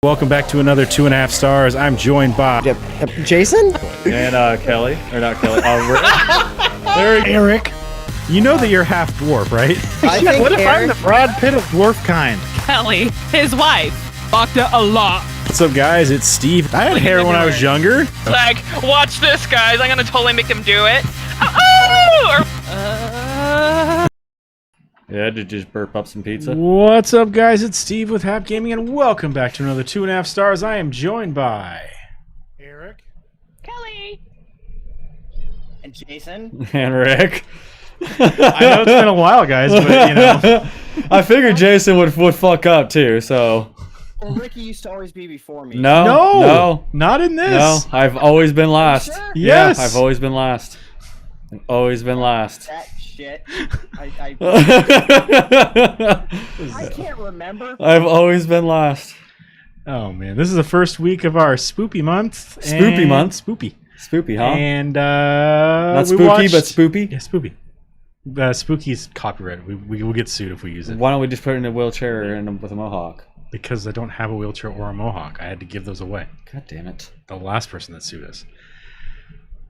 Welcome back to another 2.5 stars. I'm joined by Jason and Kelly, or not Kelly. Erik. You know that you're half dwarf, right? What if I'm the Brad Pitt of dwarf kind? Kelly, his wife, fucked it a lot. What's up, guys? It's Steve. I had hair when I was younger. Like, watch this, guys. I'm gonna totally make him do it. Yeah, to just burp up some pizza. What's up, guys? It's Steve with Hap Gaming, and welcome back to another 2.5 stars. I am joined by Erik. Kelly. and Jason. And Rick. I know it's been a while, guys, but you know. I figured Jason would fuck up too, so. Well, Ricky used to always be before me. No, not in this. no. I've always been last. Sure? Yes. Yeah, I've always been last. I've always been last. That shit. I can't remember. I've always been last. Oh man, this is the first week of our spoopy month. Spoopy month? Spoopy. Spoopy, huh? And Not we spooky, watched... but spoopy. Yeah, spoopy. Spooky's copyrighted. We will get sued if we use it. Why don't we just put it in a wheelchair and with a mohawk? Because I don't have a wheelchair or a mohawk. I had to give those away. God damn it. The last person that sued us.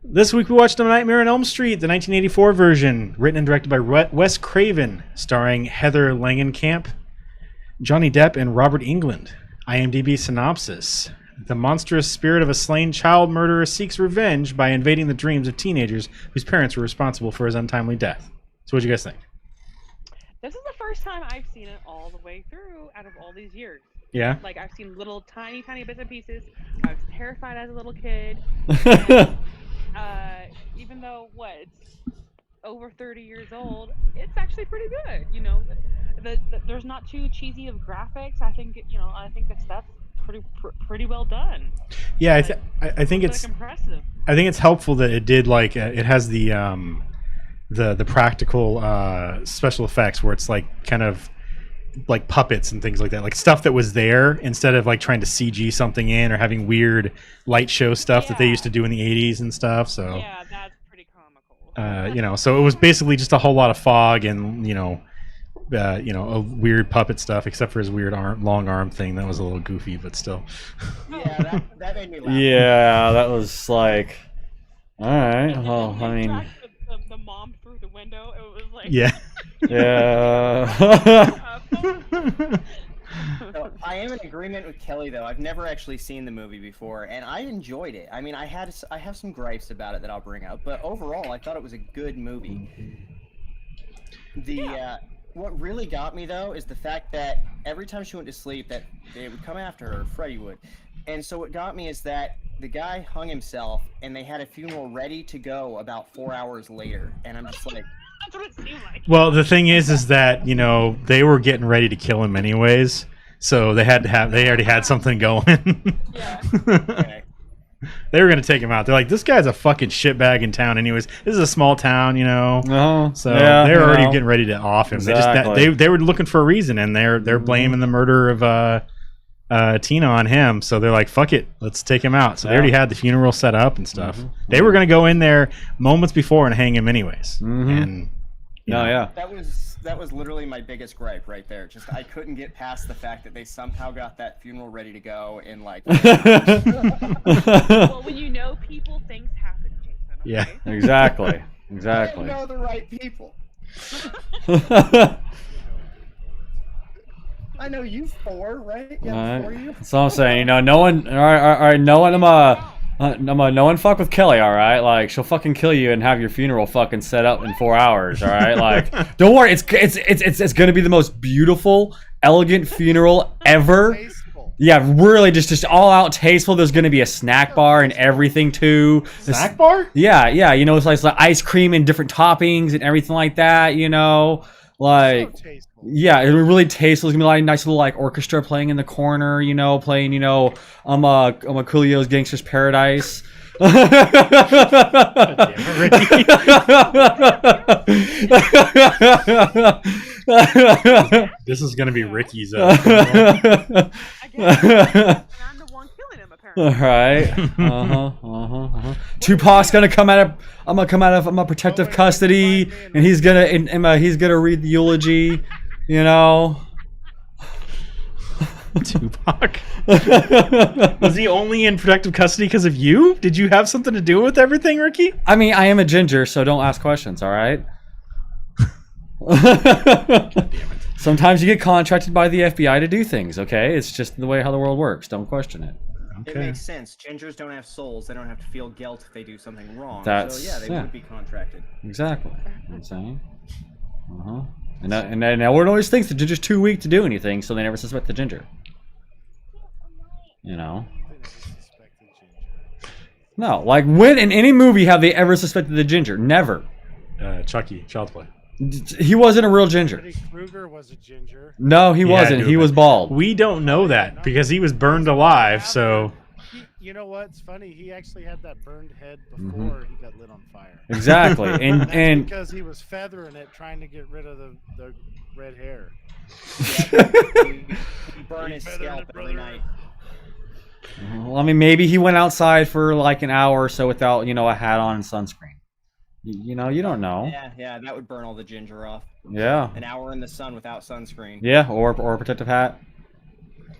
This week we watched A Nightmare on Elm Street, the 1984 version, written and directed by Wes Craven, starring Heather Langenkamp, Johnny Depp, and Robert Englund. IMDb synopsis. The monstrous spirit of a slain child murderer seeks revenge by invading the dreams of teenagers whose parents were responsible for his untimely death. So what'd you guys think? This is the first time I've seen it all the way through out of all these years. Yeah? Like, I've seen little tiny bits and pieces. I was terrified as a little kid. And, even though, it's over 30 years old, it's actually pretty good. You know, there's not too cheesy of graphics. I think, I think the stuff's pretty well done. Yeah, I think it's impressive. I think it's helpful that it did it has the practical special effects where it's like kind of like puppets and things like that, like stuff that was there instead of like trying to CG something in or having weird light show stuff that they used to do in the 80s and stuff. So yeah, that's pretty comical. So it was basically just a whole lot of fog and a weird puppet stuff, except for his weird long arm thing that was a little goofy, but still. Yeah, that made me laugh. Yeah, that was like, all right. Well, I mean, the mom through the window. It was like Yeah. yeah. So, I am in agreement with Kelly, though. I've never actually seen the movie before, and I enjoyed it. I mean, I have some gripes about it that I'll bring up, but overall, I thought it was a good movie. What really got me, though, is the fact that every time she went to sleep, that they would come after her, Freddy would. And so what got me is that the guy hung himself, and they had a funeral ready to go about 4 hours later. And I'm just like... That's what it seemed like. Well, the thing is that, they were getting ready to kill him anyways, so they already had something going. Yeah. Okay. They were going to take him out. They're like, this guy's a fucking shitbag in town anyways. This is a small town, So yeah, they're already getting ready to off him. Exactly. They were looking for a reason, and they're blaming the murder of Tina on him. So they're like, fuck it, let's take him out. So they already had the funeral set up and stuff. They were going to go in there moments before and hang him anyways. And That was literally my biggest gripe right there. Just I couldn't get past the fact that they somehow got that funeral ready to go in like. Well, when people, things happen, Jason. Okay? Yeah. Exactly. I Exactly. know the right people. I know you four, right? Yeah, 4 of you. That's all I'm saying. No one. All right. No one. No one fuck with Kelly. All right. Like she'll fucking kill you and have your funeral fucking set up in 4 hours. All right. Like don't worry. It's gonna be the most beautiful, elegant funeral ever. Tasteful. Yeah, really, just all out tasteful. There's gonna be a snack bar and everything too. Snack bar? Yeah. It's like ice cream and different toppings and everything like that. Like. So tasteful. Yeah, it really tasteful. There's gonna be a nice little like orchestra playing in the corner, playing, I'm a Coolio's Gangster's Paradise. This is gonna be Ricky's. Again, and I'm the one killing him, apparently. All right. Tupac's gonna come out of my protective custody, and he's gonna read the eulogy. Tupac. Was he only in protective custody because of you? Did you have something to do with everything, Ricky? I mean, I am a ginger, so don't ask questions, all right? Sometimes you get contracted by the FBI to do things, okay? It's just the way how the world works. Don't question it. It Okay. makes sense. Gingers don't have souls. They don't have to feel guilt if they do something wrong. That's- so yeah, they yeah. would be contracted. Exactly. You know what I'm saying? Uh-huh. And everyone always thinks the ginger's too weak to do anything, so they never suspect the ginger. You know? No, like when in any movie have they ever suspected the ginger? Never. Chucky, Child's Play. He wasn't a real ginger. Freddy Krueger was a ginger. No, he Yeah, wasn't. dude, He was but bald. We don't know that because he was burned alive, so... You know what's funny? He actually had that burned head Mm-hmm. before he got lit on fire. Exactly. That's And because he was feathering it, trying to get rid of the red hair. You burn his scalp every night. well, I mean, maybe he went outside for like an hour or so without, you know, a hat on and sunscreen. You know, you don't know. Yeah, that would burn all the ginger off. Yeah. An hour in the sun without sunscreen. Yeah, or a protective hat.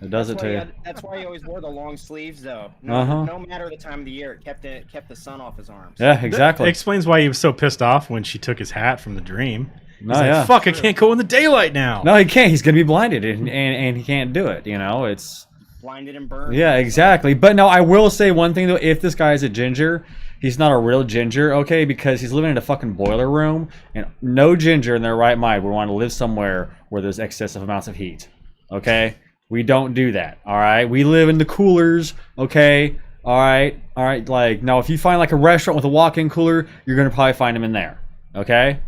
It does it That's to why you. he that's why he always wore the long sleeves, though. Uh-huh. No matter the time of the year, it kept the sun off his arms. Yeah, That exactly. explains why he was so pissed off when she took his hat from the dream. He's No, like, yeah. fuck, I can't go in the daylight now. No, he can't. He's gonna be blinded, and he can't do it. You know, it's Blinded and burned. yeah, exactly. But no, I will say one thing though. If this guy is a ginger, he's not a real ginger, okay? Because he's living in a fucking boiler room, and no ginger in their right mind would want to live somewhere where there's excessive amounts of heat. Okay, we don't do that. All right, we live in the coolers. Okay, all right. Like now, if you find like a restaurant with a walk-in cooler, you're gonna probably find him in there. Okay,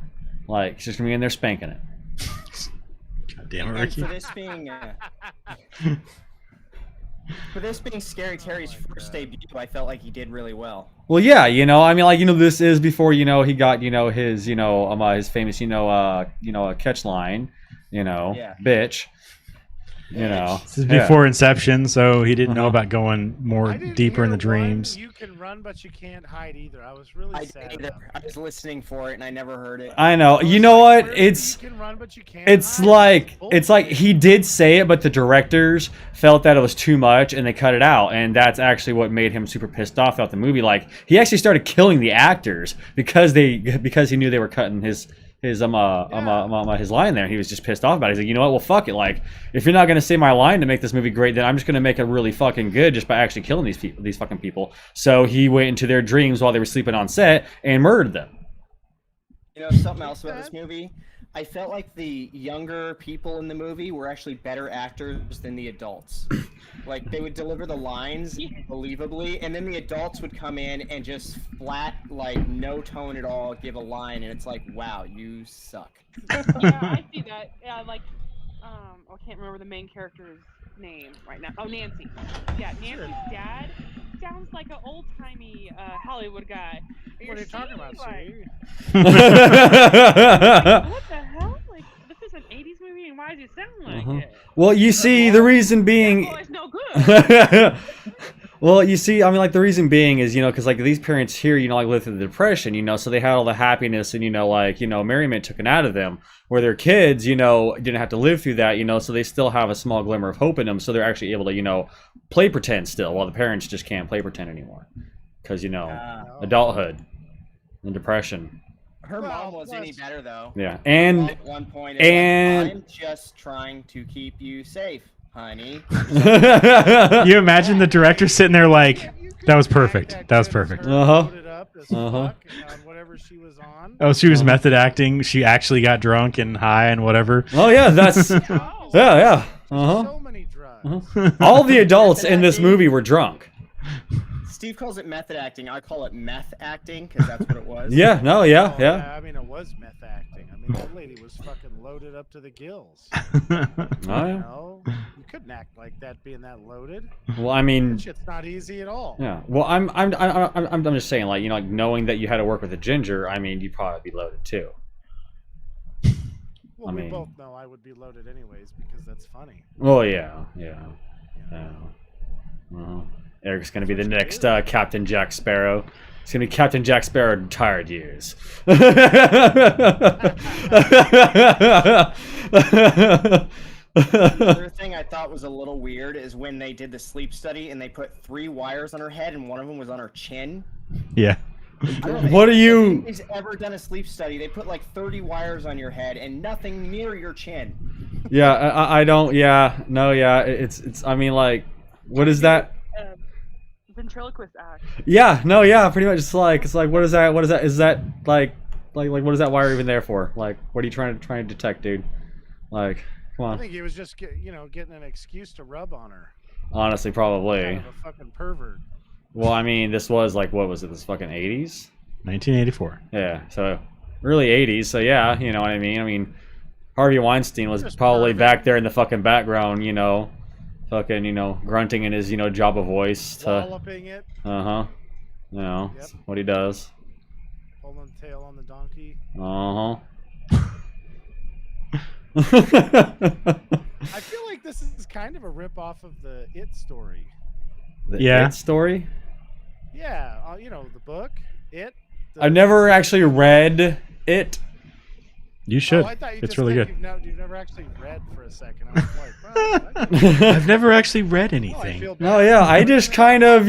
like he's just gonna be in there spanking it. God damn it, And Ricky. for this being Scary Terry's first debut, I felt like he did really well. Well, yeah, you know, I mean, like, you know, this is before, you know, he got, you know, his famous, catch line, you know, Yeah. bitch, you know. This is Yeah. before Inception, so he didn't know Uh-huh. about going more I didn't deeper in hear the dreams. Run, you can run, but you can't hide either. I was really I sad. didn't either. about I was listening for it and I never heard it. I know. that. You know what? Where It's you can run, but you can't it's hide. like he did say it, but the directors felt that it was too much and they cut it out, and that's actually what made him super pissed off about the movie. Like he actually started killing the actors because he knew they were cutting his line there. He was just pissed off about it. He's like, you know what? Well, fuck it. Like, if you're not gonna say my line to make this movie great, then I'm just gonna make it really fucking good just by actually killing these fucking people. So he went into their dreams while they were sleeping on set and murdered them. You know, something else about this movie? I felt like the younger people in the movie were actually better actors than the adults. Like, they would deliver the lines believably, and then the adults would come in and just flat, like, no tone at all, give a line, and it's like, wow, you suck. Yeah, I see that. Yeah, like, I can't remember the main character's name right now. Oh, Nancy. Yeah, Nancy's dad sounds like an old-timey Hollywood guy. And What are you talking about, like, see? what the hell? Like, this is an 80s movie, and why does it sound like it? Well, you see, the reason being. That boy's no good. Well, you see, I mean, like, the reason being is, you know, because, like, these parents here, you know, like, lived through the Depression, you know, so they had all the happiness and, you know, like, you know, merriment taken out of them, where their kids, you know, didn't have to live through that, you know, so they still have a small glimmer of hope in them, so they're actually able to, you know, play pretend still, while the parents just can't play pretend anymore. Because, you know, adulthood and depression. Her Well, mom was any plus- better, though. Yeah. And At one point, and- I'm just trying to keep you safe, honey. You imagine the director sitting there like, that was perfect. That was perfect. Uh-huh. Loaded up as Uh-huh. fuck on whatever she was on. Oh, she was method acting. She actually got drunk and high and whatever. oh, yeah, that's. Oh, Yeah. Uh-huh. so many drugs. All the adults in this movie were drunk. Steve calls it method acting. I call it meth acting because that's what it was. Yeah, no, yeah, Oh, yeah. I mean, it was meth acting. I mean, that lady was fucking loaded up to the gills. Oh, You yeah. know, you couldn't act like that being that loaded. Well, I mean, That shit's not easy at all. yeah. Well, I'm just saying, like, you know, like knowing that you had to work with a ginger, I mean, you'd probably be loaded too. Well, I we mean- both know I would be loaded anyways because that's funny. Well, yeah, yeah, You know? yeah. Eric's gonna be the next Captain Jack Sparrow. It's gonna be Captain Jack Sparrow in retired years. The other thing I thought was a little weird is when they did the sleep study and they put 3 wires on her head and one of them was on her chin. Yeah. I don't know What are if you? anybody's ever done a sleep study? They put like 30 wires on your head and nothing near your chin. Yeah, I don't. Yeah, no, yeah. It's. I mean, like, what is that? Ventriloquist act. Yeah, no, yeah. Pretty much. It's like what is that? What is that? Is that like what is that wire even there for? Like, what are you trying to detect, dude? Like, come I on. think he was just getting an excuse to rub on her. Honestly, probably. Kind of a fucking pervert. Well, I mean, this was like, what was it? This fucking 80s? 1984. Yeah, so early 80s. So yeah, you know what I mean. I mean, Harvey Weinstein was probably back there in the fucking background, fucking, grunting in his, Jabba voice to. Walloping it. Yep. That's what he does. Pulling the tail on the donkey. I feel like this is kind of a rip-off of the It story. The It story? Yeah, the book, It. I've never actually read it. You should. Oh, I thought you It's just really said good. You've never actually read for a second. I was like, well, I've never actually read I anything. feel No, bad. yeah, I just kind of,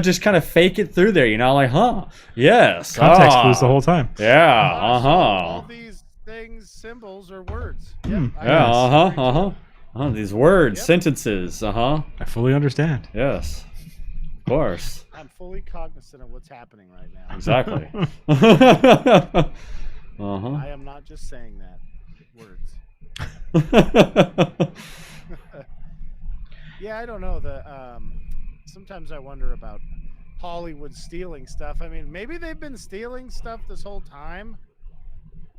just kind of fake it through there, like, huh, yes. Context clues the whole time. Yeah, All these things, symbols, or words. Yep, I Yeah, know. these words, Yep. sentences, I fully understand. yes, of course, I'm fully cognizant of what's happening right now. exactly. I am not just saying that. Words. Yeah, I don't know. Sometimes I wonder about Hollywood stealing stuff. I mean, maybe they've been stealing stuff this whole time,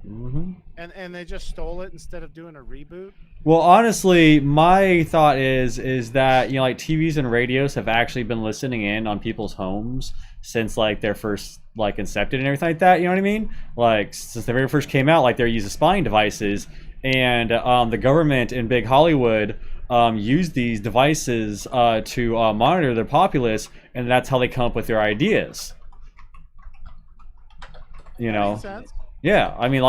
and they just stole it instead of doing a reboot. Well, honestly, my thought is that like TVs and radios have actually been listening in on people's homes since like their first like incepted and everything like that. You know what I mean? Like since they very first came out, like they're using spying devices, and the government in big Hollywood use these devices to monitor their populace, and that's how they come up with their ideas. Makes sense. Yeah, I mean,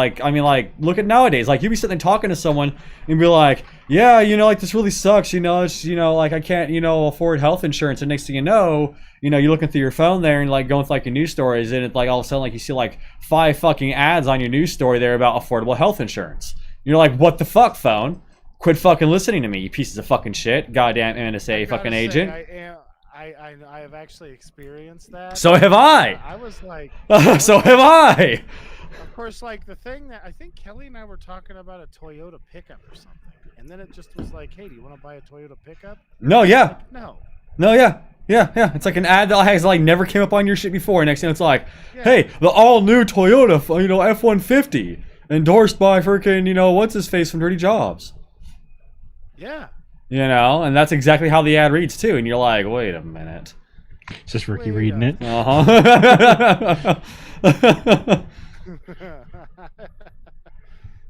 look at nowadays. Like, you'd be sitting there talking to someone and be like, yeah, like, this really sucks, it's, like, I can't, afford health insurance. And next thing you know, you're looking through your phone there and, like, going through, like, your news stories, and it's, like, all of a sudden, like, you see, like, 5 fucking ads on your news story there about affordable health insurance. You're like, what the fuck, phone? Quit fucking listening to me, you pieces of fucking shit. Goddamn NSA fucking agent. I have actually experienced that. So have I. I was like... So have I. Of course, like, the thing that I think Kelly and I were talking about a Toyota pickup or something. And then it just was like, hey, do you want to buy a Toyota pickup? No, yeah. Like, no. No, yeah. Yeah. It's like an ad that has like never came up on your shit before. Next thing it's like, Yeah. hey, the all new Toyota, F-150, endorsed by freaking, what's his face from Dirty Jobs. Yeah. And that's exactly how the ad reads too. And you're like, wait a minute. It's just Ricky Wait reading it.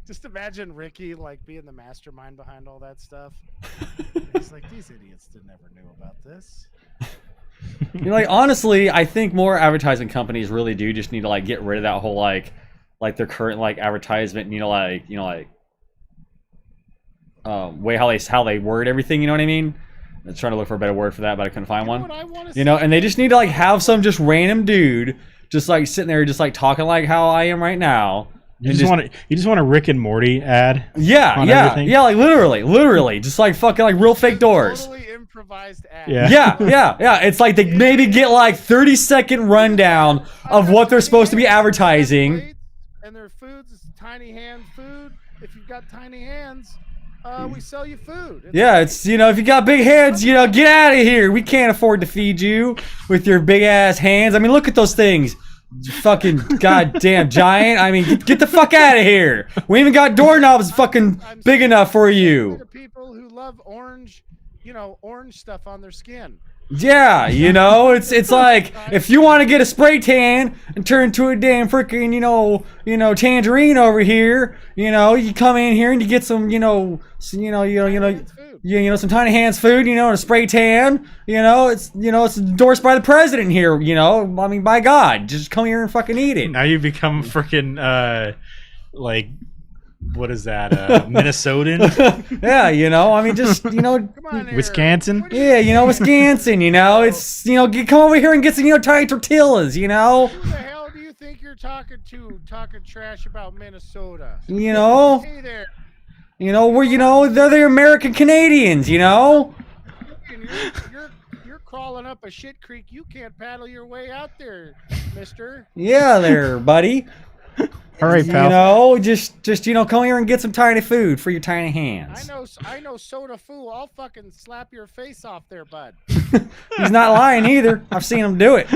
Just imagine Ricky like being the mastermind behind all that stuff. He's like, these idiots never knew about this. Like, honestly, I think more advertising companies really do just need to like get rid of that whole like their current like advertisement, way how they word everything. You know what I mean? I was trying to look for a better word for that, but I couldn't find one. What I wanna see? And they just need to like have some just random dude just like sitting there just like talking like how I am right now. You just want a Rick and Morty ad. Yeah, on yeah, everything? yeah, like literally, just like fucking like real fake doors. Totally improvised ad. Yeah. Yeah. It's like they maybe get like 30-second rundown of what they're supposed to be advertising. And their food's is tiny hand food. If you've got tiny hands, we sell you food. Yeah, it's if you got big hands, get out of here. We can't afford to feed you with your big ass hands. I mean, look at those things. Fucking goddamn giant. I mean, get the fuck out of here. We even got doorknobs fucking big enough for you. People who love orange, orange stuff on their skin. Yeah, it's like if you want to get a spray tan and turn into a damn freaking tangerine over here, you come in here and you get some some tiny hands food, and a spray tan, it's endorsed by the president here, I mean, by God, just come here and fucking eat it. Now you become freaking like what is that? Minnesotan, Yeah, you know, I mean, just, you know, Come on, Eric. Wisconsin. What do you- yeah, you know, Wisconsin, you know, it's, you know, come over here and get some, you know, Thai tortillas, you know, Who the hell do you think you're talking to, talking trash about Minnesota? you know, Hey there, we're, you know, they're the American Canadians, you know. and you're crawling up a shit creek. You can't paddle your way out there, Mister. Yeah, there, buddy. All right, You pal. know, just you know, come here and get some tiny food for your tiny hands. I know soda foo. I'll fucking slap your face off there, bud. He's not lying either. I've seen him do it.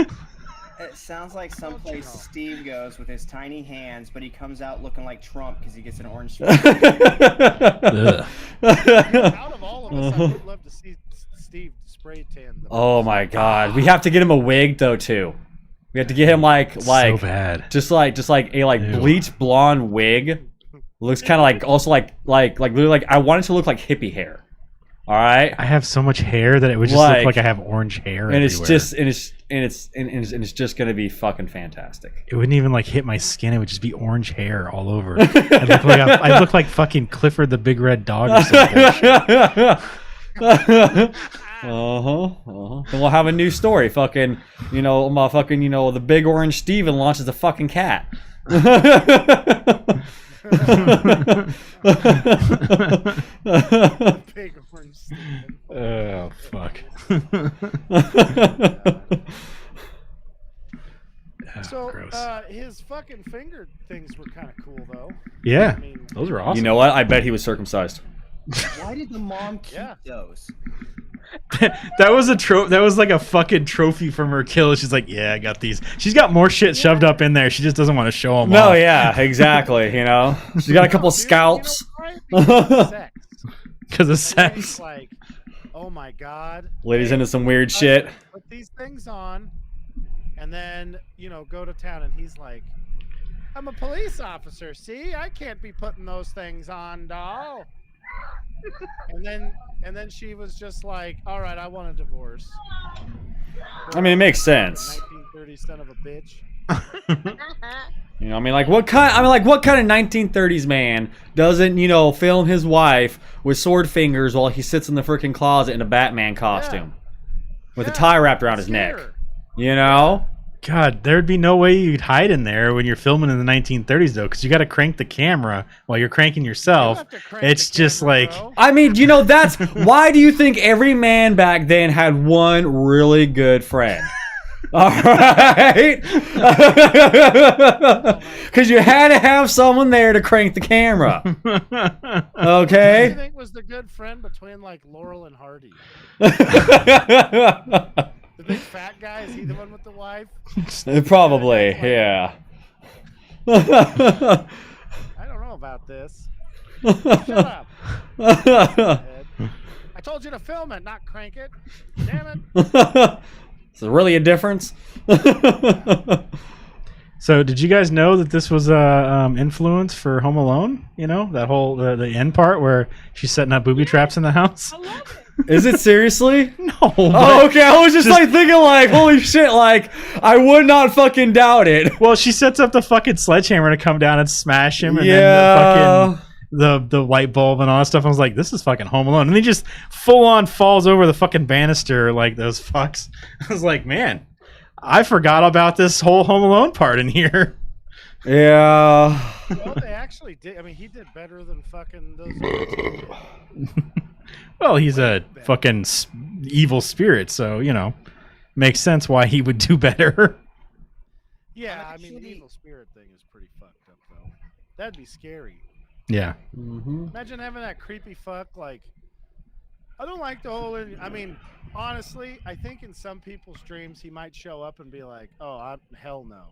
It sounds like someplace know? Steve goes with his tiny hands, but he comes out looking like Trump because he gets an orange. Ugh. Out of all of us, I would love to see Steve spray tan. The Oh my God, we have to get him a wig though too. We have to get him like So bad. just like a like Ew. bleach blonde wig. Looks kind of like also like literally like I want it to look like hippie hair. All right, I have so much hair that it would just Like- look like I have orange hair. and it's everywhere. just and it's just gonna be fucking fantastic. It wouldn't even like hit my skin. It would just be orange hair all over. I'd look like fucking Clifford the Big Red Dog or something. Then we'll have a new story. Fucking, you know, motherfucking, you know, the big orange Steven launches a fucking cat. big orange Steven. Oh fuck. So, gross. his fucking finger things were kind of cool, though. Yeah, I mean, those were awesome. You know what? I bet he was circumcised. Why did the mom keep Yeah. those? that was That was like a fucking trophy from her kill. She's like, yeah, I got these. She's got more shit shoved up in there. She just doesn't want to show them. No, off. yeah, exactly. You know, she's got a couple dude, scalps. You know why? Because of sex. because of And then he's sex. like, oh my god. Ladies hey, into some weird shit. Put these things on, and then go to town. And he's like, I'm a police officer. See, I can't be putting those things on, doll. And then she was just like, all right, I want a divorce. I mean, it makes sense. 1930 son of a bitch. You know, I mean, like what kind of 1930s man doesn't, you know, film his wife with sword fingers while he sits in the freaking closet in a Batman costume with a tie wrapped around his neck? Scare. You know? God, there'd be no way you'd hide in there when you're filming in the 1930s, though, because you got to crank the camera while you're cranking You don't yourself. have to crank It's the just camera, like, bro. I mean, you know, that's why do you think every man back then had one really good friend? All right, because you had to have someone there to crank the camera. Who do you Okay. think was the good friend between like Laurel and Hardy? The big fat guy, is he the one with the wife? Probably, yeah. I don't know about this. Shut up. Ed. I told you to film it, not crank it. Damn it. Is there really a difference? So, did you guys know that this was a influence for Home Alone? You know, that whole the end part where she's setting up booby traps in the house. I love it. Is it seriously? No. Oh, okay. I was just like thinking, like, holy shit! Like, I would not fucking doubt it. Well, she sets up the fucking sledgehammer to come down and smash him, and Yeah. then the fucking the light bulb and all that stuff. I was like, this is fucking Home Alone, and he just full on falls over the fucking banister like those fucks. I was like, man, I forgot about this whole Home Alone part in here. Yeah. Well, they actually did. I mean, he did better than fucking those other two did. Well, he's a fucking evil spirit, so you know, makes sense why he would do better. Yeah, I mean, the Actually- evil spirit thing is pretty fucked up, though. That'd be scary. Yeah. Mm-hmm. Imagine having that creepy fuck, like, I don't like the whole, I mean, honestly, I think in some people's dreams he might show up and be like, oh, hell no.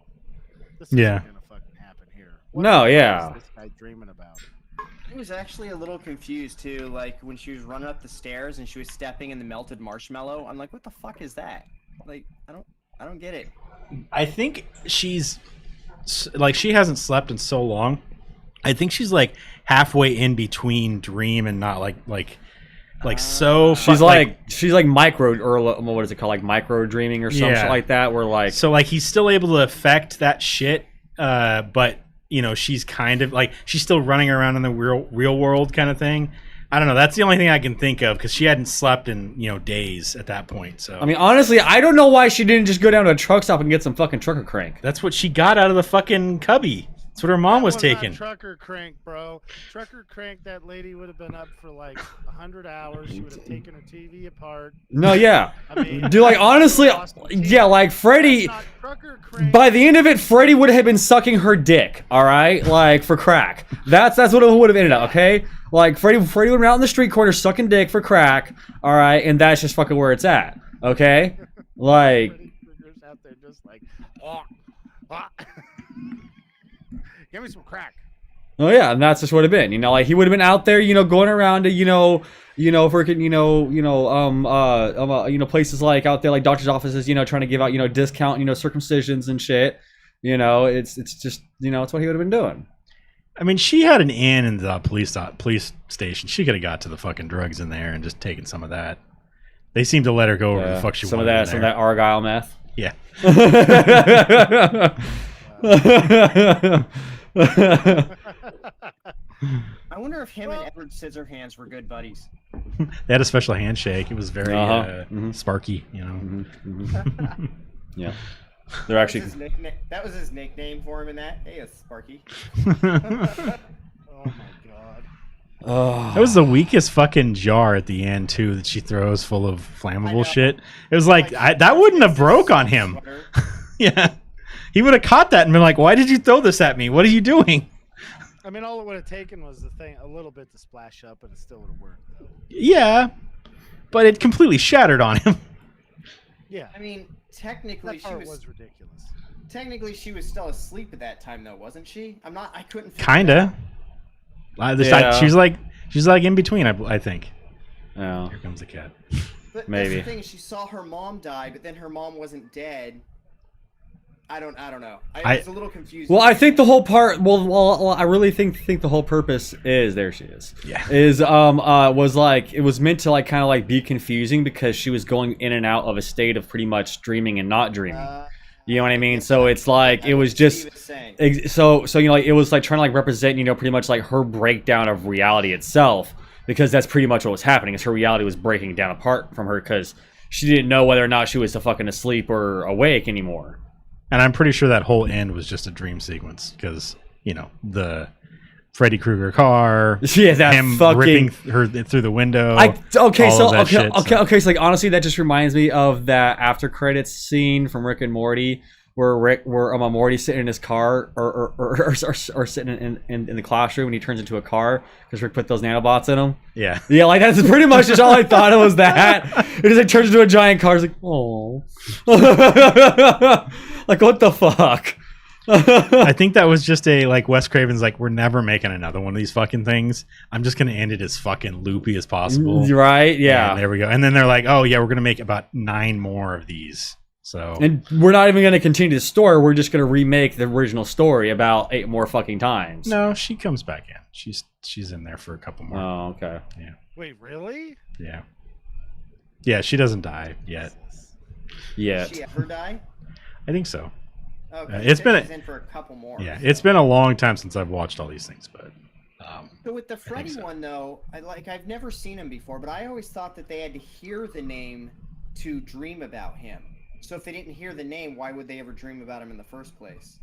This isn't Yeah. gonna fucking happen here. No, the yeah. fuck is this guy dreaming about? I was actually a little confused too, like when she was running up the stairs and she was stepping in the melted marshmallow. I'm like, what the fuck is that? Like, I don't get it. I think she's like she hasn't slept in so long. I think she's like halfway in between dream and not like so. She's like micro, or what is it called, like micro dreaming or something Yeah. like that, where like so like he's still able to affect that shit, but you know, she's kind of like she's still running around in the real world kind of thing. I don't know. That's the only thing I can think of because she hadn't slept in, you know, days at that point. So I mean, honestly, I don't know why she didn't just go down to a truck stop and get some fucking trucker crank. that's what she got out of the fucking cubby. That's what her mom was Not taking. trucker crank, bro. Trucker crank. That lady would have been up for like 100 hours. She would have taken her TV apart. No, yeah. I mean, Dude, like, honestly, yeah, like, Freddy, That's not trucker crank. by the end of it, Freddy would have been sucking her dick, all right? Like, for crack. That's what it would have ended up, okay? Like, Freddy would have been out in the street corner sucking dick for crack, all right? And that's just fucking where it's at, okay? Like, Freddy Krueger's out there just like, oh, ah. Give me some crack. oh yeah, and that's just what it been. You know, like, he would have been out there, you know, going around to, freaking, places like out there, like doctor's offices, you know, trying to give out, you know, discount, you know, circumcisions and shit. You know, it's just, you know, it's what he would have been doing. I mean, she had an in the police station. She could have got to the fucking drugs in there and just taken some of that. They seemed to let her go over the fuck she some of wanted. that, some of that Argyle meth. Yeah. I wonder if him and Edward Scissorhands were good buddies. They had a special handshake. It was very sparky, you know. Yeah. They're actually. That was his nickname for him in that. Hey, it's Sparky. Oh my god. Oh. That was the weakest fucking jar at the end too that she throws full of flammable shit. It was like that wouldn't have broke on him. Yeah, he would have caught that and been like, "Why did you throw this at me? What are you doing?" I mean, all it would have taken was the thing, a little bit to splash up, and it still would have worked, though. Yeah, but it completely shattered on him. Yeah. I mean, technically That part was ridiculous. Technically, she was still asleep at that time, though, wasn't she? I couldn't. Kinda. She's like in between. I think. Oh. Here comes the cat. But Maybe. that's the thing. She saw her mom die, but then her mom wasn't dead. I don't know. I was a little confused. Well, I think the whole part. Well, I really think the whole purpose is there. She is. Yeah. Was like it was meant to like kind of like be confusing because she was going in and out of a state of pretty much dreaming and not dreaming. You know what I mean? So it's like it was just so you know like it was like trying to like represent you know pretty much like her breakdown of reality itself because that's pretty much what was happening. Is her reality was breaking down apart from her because she didn't know whether or not she was fucking asleep or awake anymore. And I'm pretty sure that whole end was just a dream sequence because, you know, the Freddy Krueger car, yeah, that him fucking ripping her through the window. So like honestly, that just reminds me of that after credits scene from Rick and Morty where Morty's sitting in his car or sitting in the classroom and he turns into a car because Rick put those nanobots in him. Yeah, like that's pretty much just all I thought it was that. It just like turns into a giant car. It's like, oh, like what the fuck. I think that was just a like Wes Craven's like we're never making another one of these fucking things. I'm just gonna end it as fucking loopy as possible. Right? Yeah. And there we go. And then they're like, oh yeah, we're gonna make about 9 more of these. So and we're not even gonna continue the story. We're just gonna remake the original story about 8 more fucking times. No, she comes back in. She's in there for a couple more. Oh, okay. Yeah. Wait, really? Yeah. Yeah, she doesn't die yet. Yet. Did she ever die? I think so. Okay. It's been she's in for a couple more. Yeah, so. it's been a long time since I've watched all these things, but. So with the Freddy one though, I've never seen him before, but I always thought that they had to hear the name to dream about him. So if they didn't hear the name, why would they ever dream about him in the first place?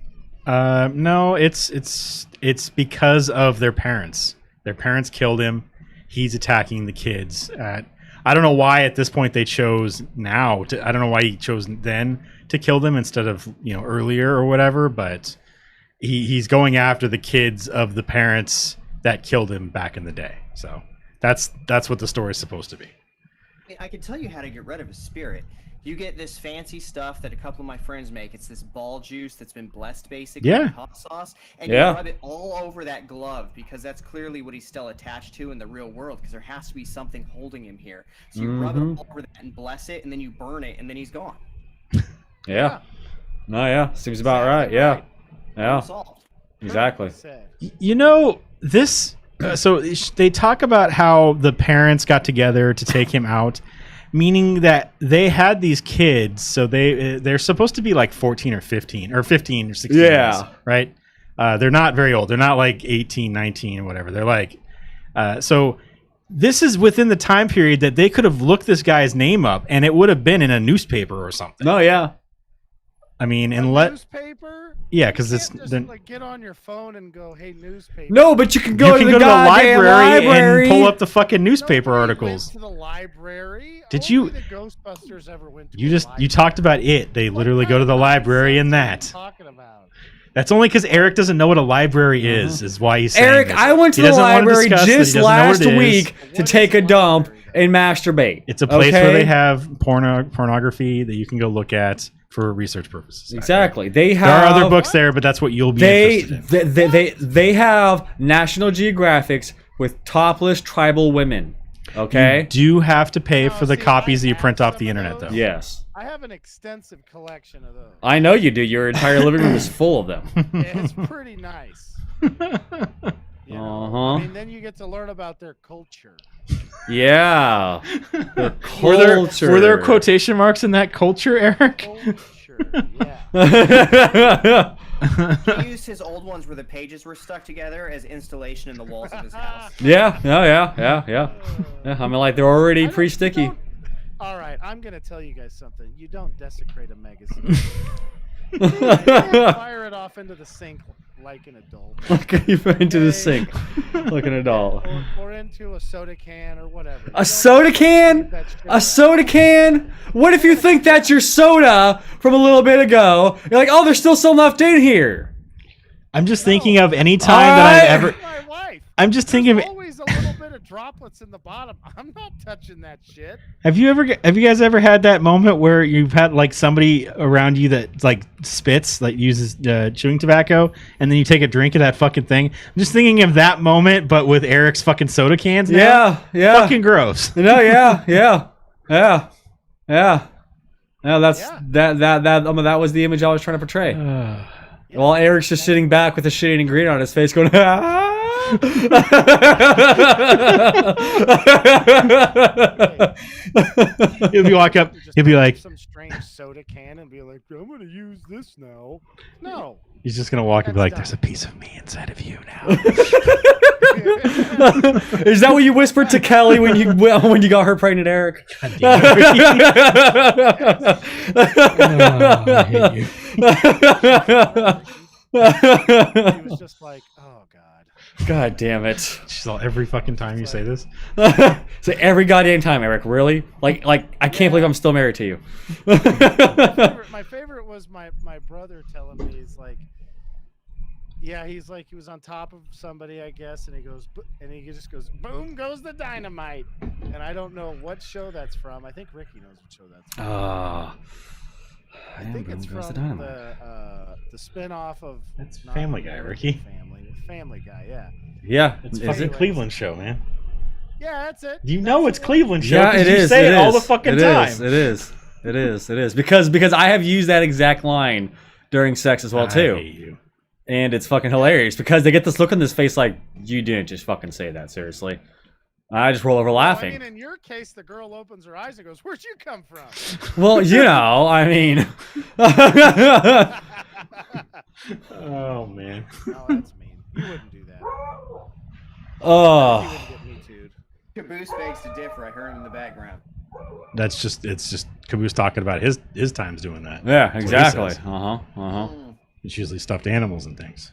No, it's because of their parents. Their parents killed him. He's attacking the kids. I don't know why at this point they chose now. I don't know why he chose then to kill them instead of earlier or whatever. But he's going after the kids of the parents that killed him back in the day. So that's what the story is supposed to be. I can tell you how to get rid of a spirit. You get this fancy stuff that a couple of my friends make. It's this ball juice that's been blessed, basically, with hot sauce, and you rub it all over that glove because that's clearly what he's still attached to in the real world. Because there has to be something holding him here. So you rub it all over that and bless it, and then you burn it, and then he's gone. Yeah. No, yeah, seems about right. Yeah. Yeah. Exactly. This. So they talk about how the parents got together to take him out. Meaning that they had these kids, so they're supposed to be like 14 or 15 or 15 or 16, right? They're not very old. They're not like 18, 19 or whatever. They're like, so this is within the time period that they could have looked this guy's name up and it would have been in a newspaper or something. Oh yeah. I mean, newspaper? Yeah, because You it's can't just, like, get on your phone and go, "Hey, newspaper." No, but you can go you to can the go to the goddamn library and pull up the fucking newspaper Nobody articles. Went to the library. Did Only you- The Ghostbusters ever went to You a just library. you talked about it. They literally What go to kind the of library in nonsense that. are you talking about? That's only because Eric doesn't know what a library is why he's saying Eric, this. I went to He the doesn't wanna library discuss that he just doesn't know what last it is. week to What take is a a dump library, and masturbate. It's a place where okay? they have pornography that you can go look at for research purposes. Exactly. They There have are other books there, but that's what you'll be interested in. they have National Geographics with topless tribal women. Okay. You do have to pay No, for the see, copies I that you have print off some the of internet, those. though. Yes. I have an extensive collection of those. I know you do. Your entire living room is full of them. It's pretty nice. You know? Uh-huh. I mean, then you get to learn about their culture. Yeah. Their Were culture. there quotation marks in that culture, Eric? Culture, yeah. He used his old ones where the pages were stuck together as installation in the walls of his house. Yeah. Yeah. I mean, like, they're already pretty sticky. All right, I'm gonna tell you guys something. You don't desecrate a magazine. You fire it off into the sink like an adult. Okay, you put into the sink like an adult. Or into a soda can or whatever. You A don't soda can? leave that shit A around. soda can? What if you think that's your soda from a little bit ago? You're like, oh, there's still some left in here. I'm just thinking of any time that I've ever. My wife. I'm just thinking. There's always a little bit of droplets in the bottom. I'm not touching that shit. Have you guys ever had that moment where you've had like somebody around you that like spits, like uses chewing tobacco, and then you take a drink of that fucking thing? I'm just thinking of that moment, but with Eric's fucking soda cans. Now. Yeah. Fucking gross. No, yeah. That's Yeah. that was the image I was trying to portray. While Eric's just sitting back with a shitty ingredient on his face, going. He'll be walk up. Just He'll be like, some strange soda can and be like, I'm gonna use this now. No. he's just gonna walk and be That's like, dumb. "There's a piece of me inside of you now." Is that what you whispered to Kelly when you got her pregnant, Eric? God damn it. I hate you. He was just like, oh god. God damn it! She's all every fucking time you say this. So every goddamn time, Eric. Really? Like I can't believe I'm still married to you. My favorite was my brother telling me, he's like, yeah, he's like, he was on top of somebody, I guess, and he goes, and he just goes, boom goes the dynamite. And I don't know what show that's from. I think Ricky knows what show that's from. I think it's from the spin-off of That's not Family Guy, American Ricky. Family Guy, yeah. Yeah, It's is fucking it? Cleveland show, man. Yeah, that's it. You know That's it's the one. Cleveland show. Yeah, 'cause it you is. say it it all is. the fucking It time. is. It is. Because I have used that exact line during sex as well I too. hate you. And it's fucking hilarious because they get this look on this face like, you didn't just fucking say that, seriously. I just roll over Well, I laughing. mean, in your case, the girl opens her eyes and goes, "Where'd you come from?" Well, you know, I mean. Oh man. Oh, that's mean. You wouldn't do that. You Oh. wouldn't get me too. Caboose begs to differ. I heard him in the background. It's just Caboose talking about his times doing that. Yeah, That's what he exactly. says. Mm. It's usually stuffed animals and things.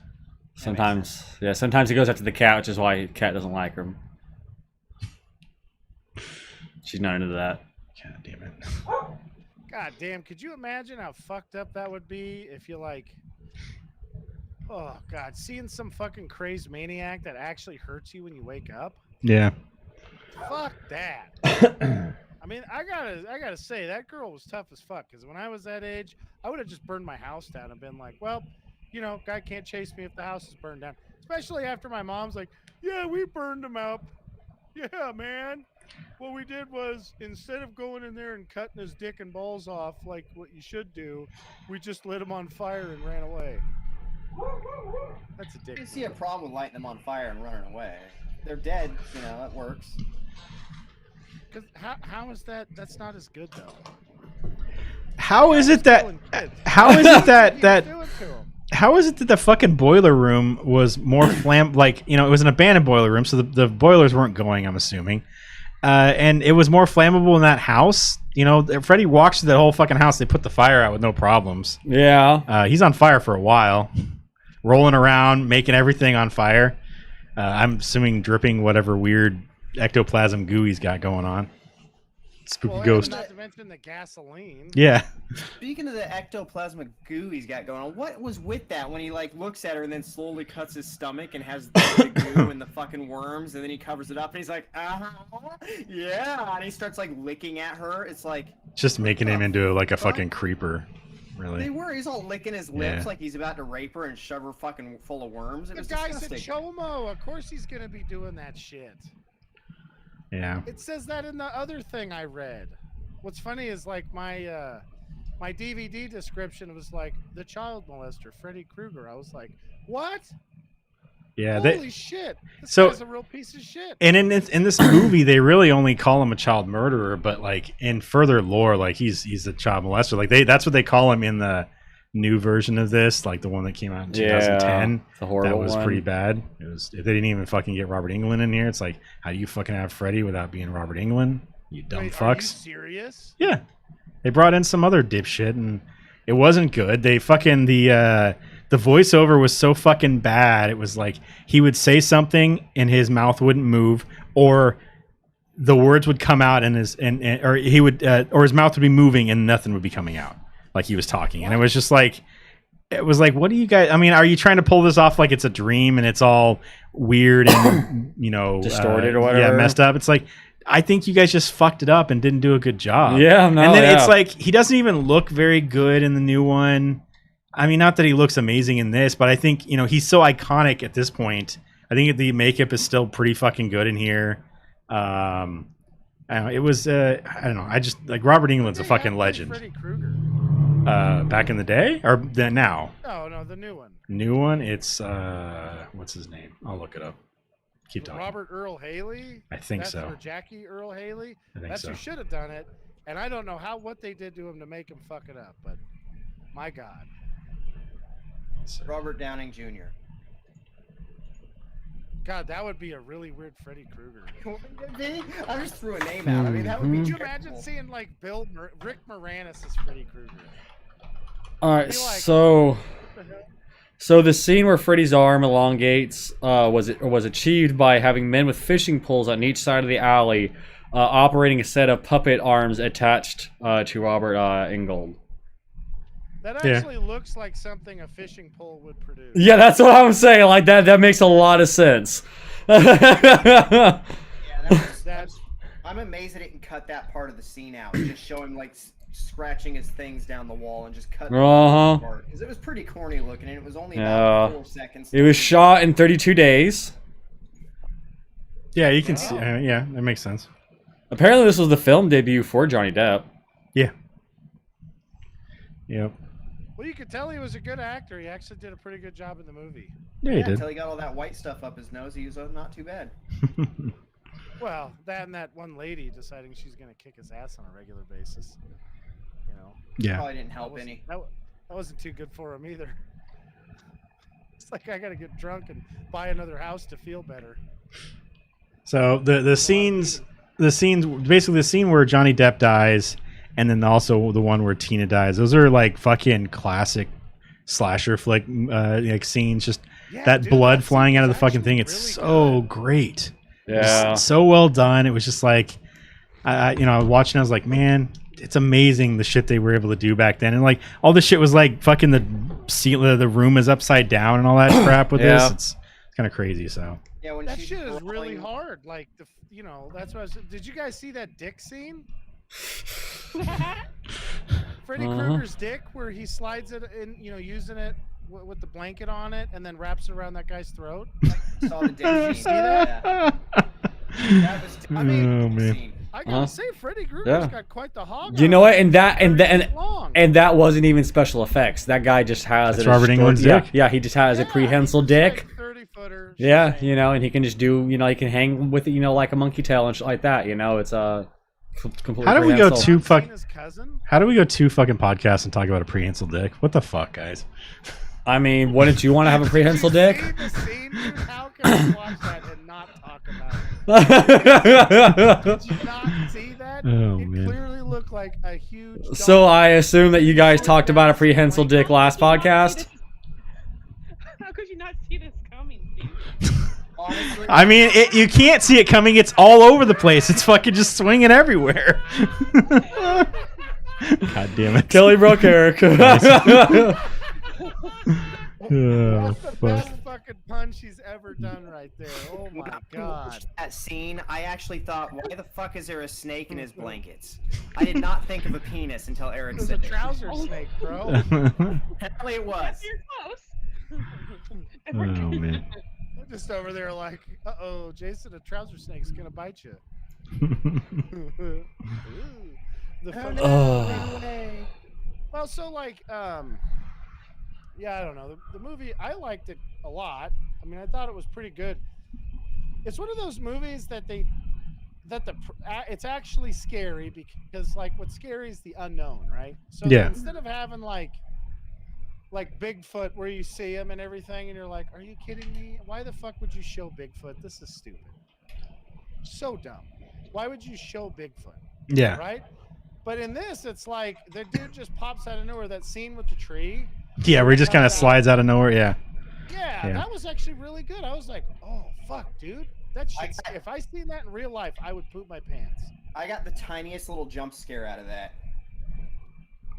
Sometimes he goes after the cat, which is why the cat doesn't like him. She's not into that. God damn it. God damn, could you imagine how fucked up that would be if you like, oh god, seeing some fucking crazed maniac that actually hurts you when you wake up? Yeah. Fuck that. I mean, I gotta say, that girl was tough as fuck, because when I was that age, I would have just burned my house down and been like, well, you know, guy can't chase me if the house is burned down. Especially after my mom's like, yeah, we burned him up. Yeah, man. What we did was, instead of going in there and cutting his dick and balls off like what you should do, we just lit him on fire and ran away. That's a I dick. didn't see a problem with lighting them on fire and running away. They're dead, you know, that works. Cause how is that? That's not as good though. How is it that? Killing kids. How is it that You that? do it to 'em. how is it that the fucking boiler room was more like, it was an abandoned boiler room, so the boilers weren't going, I'm assuming. And it was more flammable in that house. Freddy walks through that whole fucking house. They put the fire out with no problems. Yeah. He's on fire for a while, rolling around, making everything on fire. I'm assuming dripping whatever weird ectoplasm goo he's got going on. Spooky ghost. Not to mention the gasoline. Yeah. Speaking of the ectoplasmic goo he's got going on, what was with that when he looks at her and then slowly cuts his stomach and has the goo and the fucking worms, and then he covers it up and he's like, yeah, and he starts licking at her. It's like just making him into a fucking creeper. Really. He's all licking his lips like he's about to rape her and shove her fucking full of worms. The guy's a chomo. Of course he's gonna be doing that shit. Yeah. It says that in the other thing I read. What's funny is my my DVD description was the child molester Freddy Krueger. I was like, what? Yeah. Holy shit! This guy's a real piece of shit. And in this movie, they really only call him a child murderer, but in further lore, he's a child molester. That's what they call him in the new version of this, the one that came out in 2010. The horrible that was one. pretty bad. They didn't even fucking get Robert Englund in here. It's how do you fucking have Freddy without being Robert Englund? You dumb fucks. Are you serious? Yeah, they brought in some other dipshit, and it wasn't good. They fucking the voiceover was so fucking bad. It was he would say something and his mouth wouldn't move, or the words would come out and or he would or his mouth would be moving and nothing would be coming out. He was talking, and it was just what do you guys? I mean, are you trying to pull this off it's a dream and it's all weird and distorted or whatever? Yeah, messed up. It's I think you guys just fucked it up and didn't do a good job. Yeah, no, and then it's he doesn't even look very good in the new one. I mean, not that he looks amazing in this, but I think he's so iconic at this point. I think the makeup is still pretty fucking good in here. I don't know. It was I don't know. I just Robert Englund's a fucking legend. Freddy Krueger. Back in the day or now? No, the new one. New one. It's what's his name? I'll look it up. Keep talking. Robert Earl Haley. I think so. Or Jackie Earl Haley. I think That's so. who should have done it. And I don't know what they did to him to make him fuck it up, but my God. Robert Downing Jr. God, that would be a really weird Freddy Krueger. I just threw a name out. I mean, that would be. Could you imagine seeing Rick Moranis as Freddy Krueger? All right, so the scene where Freddy's arm elongates was achieved by having men with fishing poles on each side of the alley, operating a set of puppet arms attached to Robert Englund. That actually looks like something a fishing pole would produce. Yeah, that's what I'm saying. That makes a lot of sense. I'm amazed they didn't cut that part of the scene out. Just show him scratching his things down the wall and just cut the part. Because it was pretty corny looking, and it was only about 4 seconds. It was shot in 32 days. Yeah, you can see. Yeah, that makes sense. Apparently, this was the film debut for Johnny Depp. Yeah. Yep. Well, you could tell he was a good actor. He actually did a pretty good job in the movie. Yeah, he did. Until he got all that white stuff up his nose, he was not too bad. Well, that and that one lady deciding she's going to kick his ass on a regular basis. Yeah. Probably didn't help any. That wasn't too good for him either. It's I got to get drunk and buy another house to feel better. So the scenes, basically the scene where Johnny Depp dies, and then also the one where Tina dies. Those are fucking classic slasher flick scenes. Just blood flying out of the fucking thing. It's really so great. Yeah. So well done. It was just I was watching. I was like, man, it's amazing the shit they were able to do back then. And all this shit was fucking the room is upside down and all that crap with this. It's kind of crazy. So yeah, when that shit is really hard. That's what did you guys see that dick scene? Freddy Krueger's dick, where he slides it in, using it with the blanket on it, and then wraps it around that guy's throat. I saw the dick scene. You see that? That was man. scene. I gotta say, Freddy Krueger's got quite the hog. You know what? And and that wasn't even special effects. That guy just has That's Robert Englund's dick. Yeah, he just has a prehensile dick. 30-footer. Yeah, and he can just do, he can hang with it, like a monkey tail and shit like that. It's completely. How do we go prehensile. How do we go 2 fucking podcasts and talk about a prehensile dick? What the fuck, guys? I mean, wouldn't you want to have a prehensile Did dick? you see the scene, dude? How can we watch that and not talk about it? Did you not see that? Oh, It man. clearly looked like a huge. So I assume that you guys talked about a prehensile dick last podcast. How could you not see this coming, Steve? Honestly, I mean, you can't see it coming. It's all over the place. It's fucking just swinging everywhere. God damn it. Kelly broke Eric. Oh, That's the fuck. best fucking punch he's ever done right there. Oh when my I god. watched that scene, I actually thought, why the fuck is there a snake in his blankets? I did not think of a penis until Eric It was a said it. trouser snake, bro. Apparently it was. You're close. Oh, man. I'm just over there like, uh-oh, Jason, a trouser snake's gonna bite you. Ooh, the fucking Oh. away. Well, so like, yeah, I don't know. The movie, I liked it a lot. I mean, I thought it was pretty good. It's one of those movies that it's actually scary because like what's scary is the unknown, right? So Yeah. instead of having like Bigfoot where you see him and everything and you're like, are you kidding me? Why the fuck would you show Bigfoot? This is stupid. So dumb. Why would you show Bigfoot? Yeah. Right? But in this, it's like the dude just pops out of nowhere. That scene with the tree. Yeah, where he just kind of slides out of nowhere. Yeah. Yeah, Yeah. that was actually really good. I was like, oh, fuck, dude. That shit, if I seen that in real life, I would poop my pants. I got the tiniest little jump scare out of that.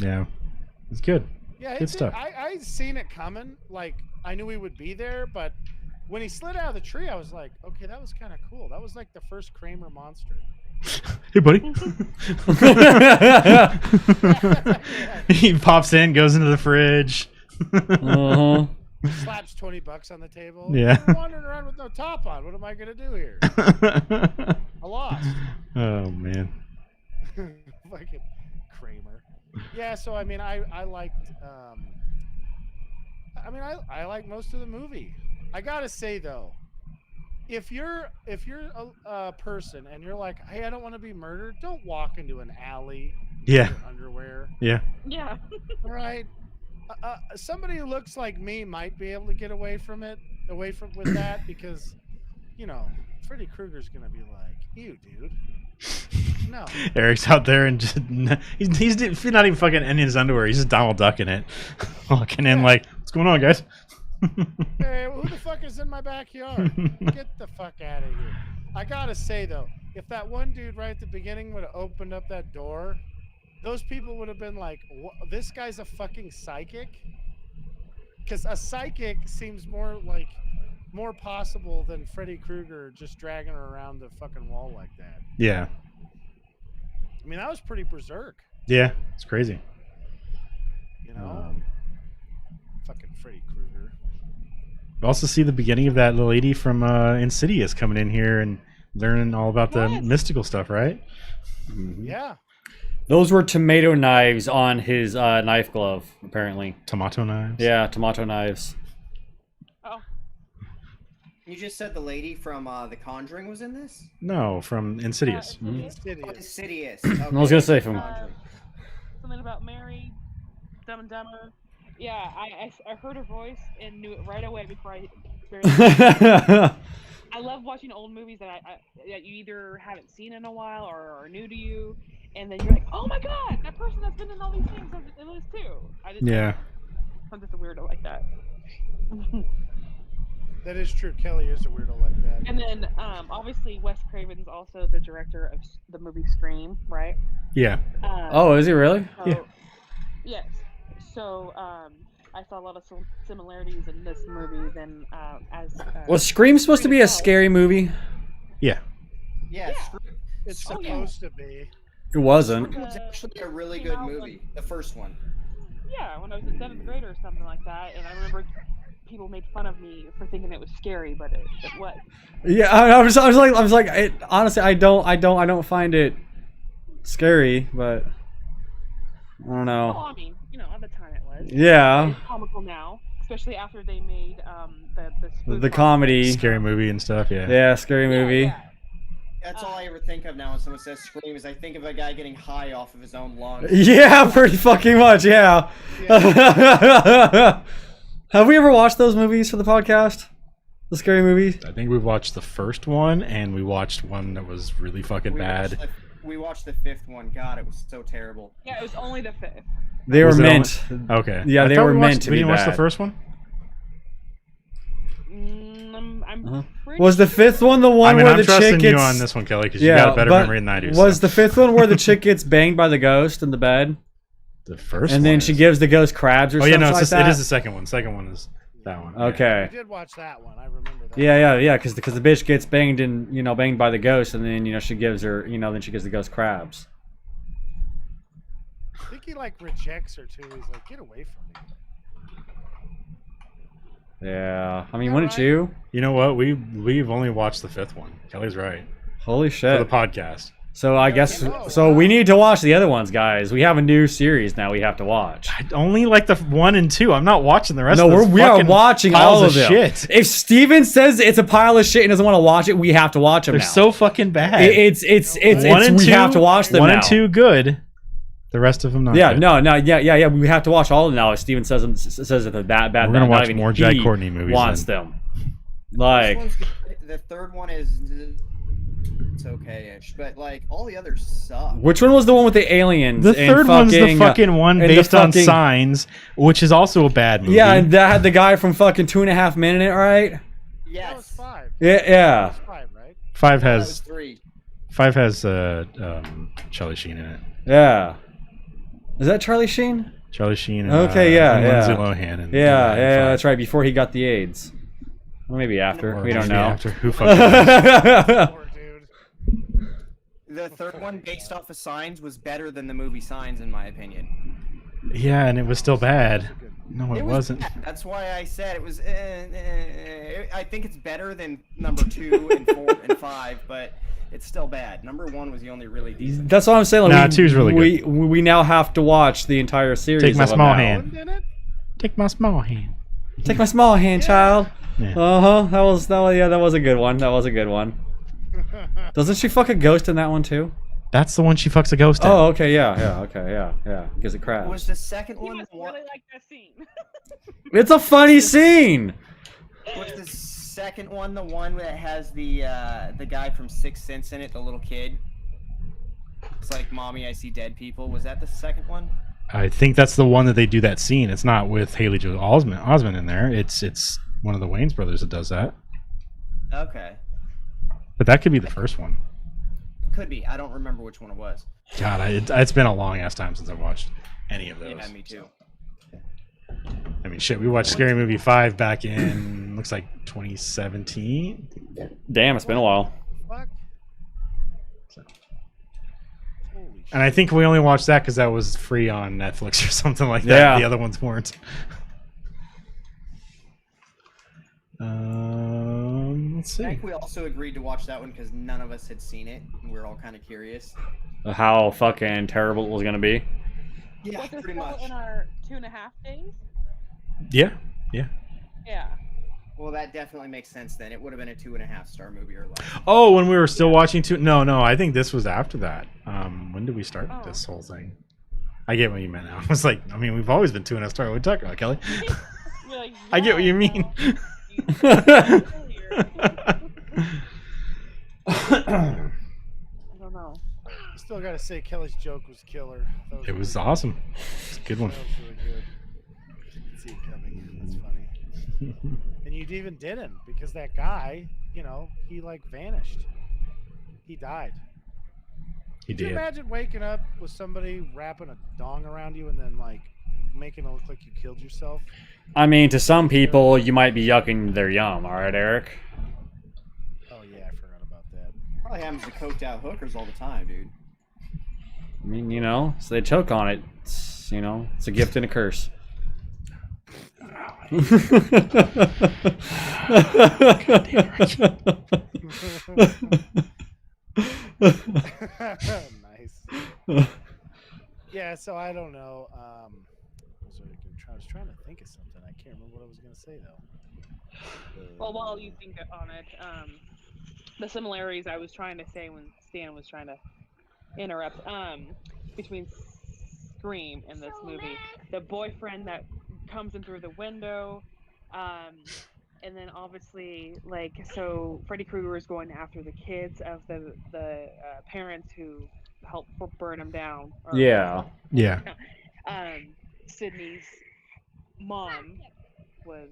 Yeah. It's good. Yeah, Good stuff. I seen it coming. Like, I knew he would be there, but when he slid out of the tree, I was like, okay, that was kind of cool. That was like the first Kramer monster. Hey, buddy. He pops in, goes into the fridge. Uh-huh. Slaps $20 on the table. Yeah. I'm wandering around with no top on. What am I gonna do here? I lost. Oh, man. Fucking Kramer. Yeah, so I mean, I liked. I mean, I like most of the movie. I gotta say though, if you're a person and you're like, hey, I don't want to be murdered, don't walk into an alley. Yeah. In your underwear. Yeah. Yeah. All right. Somebody who looks like me might be able to get away with that because, you know, Freddy Krueger's gonna be like, ew, dude. No. Eric's out there and just he's not even fucking in his underwear. He's just Donald Ducking it, walking in like, "What's going on, guys?" Hey, who the fuck is in my backyard? Get the fuck out of here. I gotta say though, if that one dude right at the beginning would have opened up that door, those people would have been like, "This guy's a fucking psychic." Because a psychic seems more possible than Freddy Krueger just dragging her around the fucking wall like that. Yeah. I mean, that was pretty berserk, Yeah. It's crazy. you know? Fucking Freddy Krueger. We also see the beginning of that little lady from Insidious coming in here and learning all about the Yes. mystical stuff, right? Yeah. Those were tomato knives on his knife glove, apparently. Tomato knives. Yeah, tomato knives. Oh. You just said the lady from The Conjuring was in this? No, from Insidious. Yeah, Mhm. Insidious. Insidious. I was gonna say from. Something about Mary, Dumb and Dumber. Yeah, I heard her voice and knew it right away before I barely. I love watching old movies that that you either haven't seen in a while or are new to you, and then you're like, oh my god, that person that's been in all these things is in this too. Yeah. I'm just a weirdo like that. That is true. Kelly is a weirdo like that. And then obviously Wes Craven's also the director of the movie Scream, right? Yeah. Oh, is he really? So, Yeah. Yes. So I saw a lot of similarities in this movie than as. Was Scream supposed to be a scary movie? Yeah. Yeah, Yeah. Scream It's Oh, yeah. supposed to be. It wasn't. was actually a really Came good out movie. The first one. Yeah, when I was in 7th grade or something like that, and I remember people made fun of me for thinking it was scary, but it was. Yeah, I was like, honestly, I don't find it scary, but I don't Oh, know. I mean, you know, at the time it was. Yeah, It's comical now, especially after they made the spoof the on- comedy. Scary movie and stuff. Yeah. Yeah, scary movie. Yeah. That's all I ever think of now when someone says Scream is I think of a guy getting high off of his own lungs. Yeah, pretty fucking much. Yeah. Have we ever watched those movies for the podcast? The scary movies? I think we watched the first one, and we watched one that was really fucking bad. We watched the 5th one. God, it was so terrible. Yeah, it was only the 5th. They Was were it meant. Okay. Yeah, I they thought were we meant watched- to We be didn't watch the bad. first one? I'm pretty Was the 5th one the one I mean, where I'm the chick trusting gets... you on this one, Kelly, because you got a better but memory than I do. Was so. the 5th one where the chick gets banged by the ghost in the bed? The first And one then she is- gives the ghost crabs or Oh, something yeah, no, like that? it is the second one. Second one is that one. yeah. Okay. I did watch that one. I remember that. Yeah, because the bitch gets banged and banged by the ghost, and then she gives her then she gives the ghost crabs. I think he like rejects her too. He's like, "Get away from me." Yeah, I mean, Yeah, wouldn't right. you? You know what? We've only watched the 5th one. Kelly's right. Holy For shit! the podcast. So I guess Oh, we need to watch the other ones, guys. We have a new series now we have to watch. I only like the 1 and 2. I'm not watching the rest No, of those we are fucking watching piles all of them. shit. If Steven says it's a pile of shit and doesn't want to watch it, we have to watch them They're now. so fucking bad. It's One and we two- have to watch them 1 now. and 2 good. The rest of them not Yeah, good. yeah. We have to watch all of them now. If Steven says that they're bad. We're gonna not watch even more Jack he Courtney movies Wants then. them. This Like, one's good. The 3rd one is it's okay-ish, but like all the others suck. which one was the one with the aliens? The and third one's the fucking, fucking one and the based on fucking- Signs, which is also a bad movie. Yeah, and that had the guy from fucking 2.5 Men in it, right? That was Yes. 5. Yeah, That yeah. was 5, right? Five That was has 3. Charlie Sheen in it. Yeah. Is that Charlie Sheen? Charlie Sheen and Okay, yeah, and yeah. Lindsay Lohan and Yeah, and that's right. Before he got the AIDS. Or maybe after. Or We don't maybe know. After who fucking knows? Poor dude. The 3rd one, based off of Signs, was better than the movie Signs, in my opinion. Yeah, and it was still bad. No, it was wasn't. bad. That's why I said it was. I think it's better than number 2 and 4 and 5, but it's still bad. Number 1 was the only really decent. That's what I'm saying. Like, Nah, two's really we now have to watch the entire series. Take my of them small now. hand. Wasn't in it? Take my small hand. Take my small hand, child. Yeah. That was a good one. That was a good one. Doesn't she fuck a ghost in that one too? That's the one she fucks a ghost in. Oh, okay, yeah. Gives it crabs. Was the second You one must the one? really like that scene. It's a funny scene. Was the second one the one that has the guy from Sixth Sense in it, the little kid? It's like, "Mommy, I see dead people." Was that the second one? I think that's the one that they do that scene. It's not with Haley Joel Osment in there. It's one of the Wayans brothers that does that. Okay, But that could be the first one. could be. I don't remember which one it was. God, it's been a long ass time since I've watched any of those. Yeah, me too. I mean, shit, we watched Scary Movie 5 back in, looks like 2017. Damn, it's been a while. Fuck. Holy shit. And I think we only watched that because that was free on Netflix or something like that. Yeah. The other ones weren't. Let's I see. think we also agreed to watch that one because none of us had seen it, and we were all kind of curious. How fucking terrible it was gonna be. Yeah, Was this pretty still much. in our 2.5 days? Yeah. Yeah. Well, that definitely makes sense then. It would have been a 2.5-star movie or less. Oh, when we were still watching two. No, I think this was after that. When did we start Oh. this whole thing? I get what you meant now. I was like, I mean, we've always been 2.5 star. What are you talking about, Kelly? You're like, I get what you "Yeah, mean. well, you said it earlier." I don't know. Still gotta say, Kelly's joke was killer. That It was really- awesome. It's a good one. That was really good. Didn't see it coming. That's funny. And you even didn't, because that guy, he like vanished. He died. He Can you did. imagine waking up with somebody wrapping a dong around you and then like making it look like you killed yourself? I mean, to some people, you might be yucking their yum. All right, Eric. Oh yeah, I forgot about that. Probably happens to coked out hookers all the time, dude. I mean, so they choke on it. It's, it's a gift and a curse. Nice. Yeah, so I don't know. I was trying to think of something. I can't remember what I was gonna say though. Well, while you think on it, the similarities I was trying to say when Stan was trying to interrupt, between Scream and this movie, the boyfriend that comes in through the window, And then obviously, like, so Freddy Krueger is going after the kids of the parents who helped burn him down. Yeah. Yeah. Sydney's mom was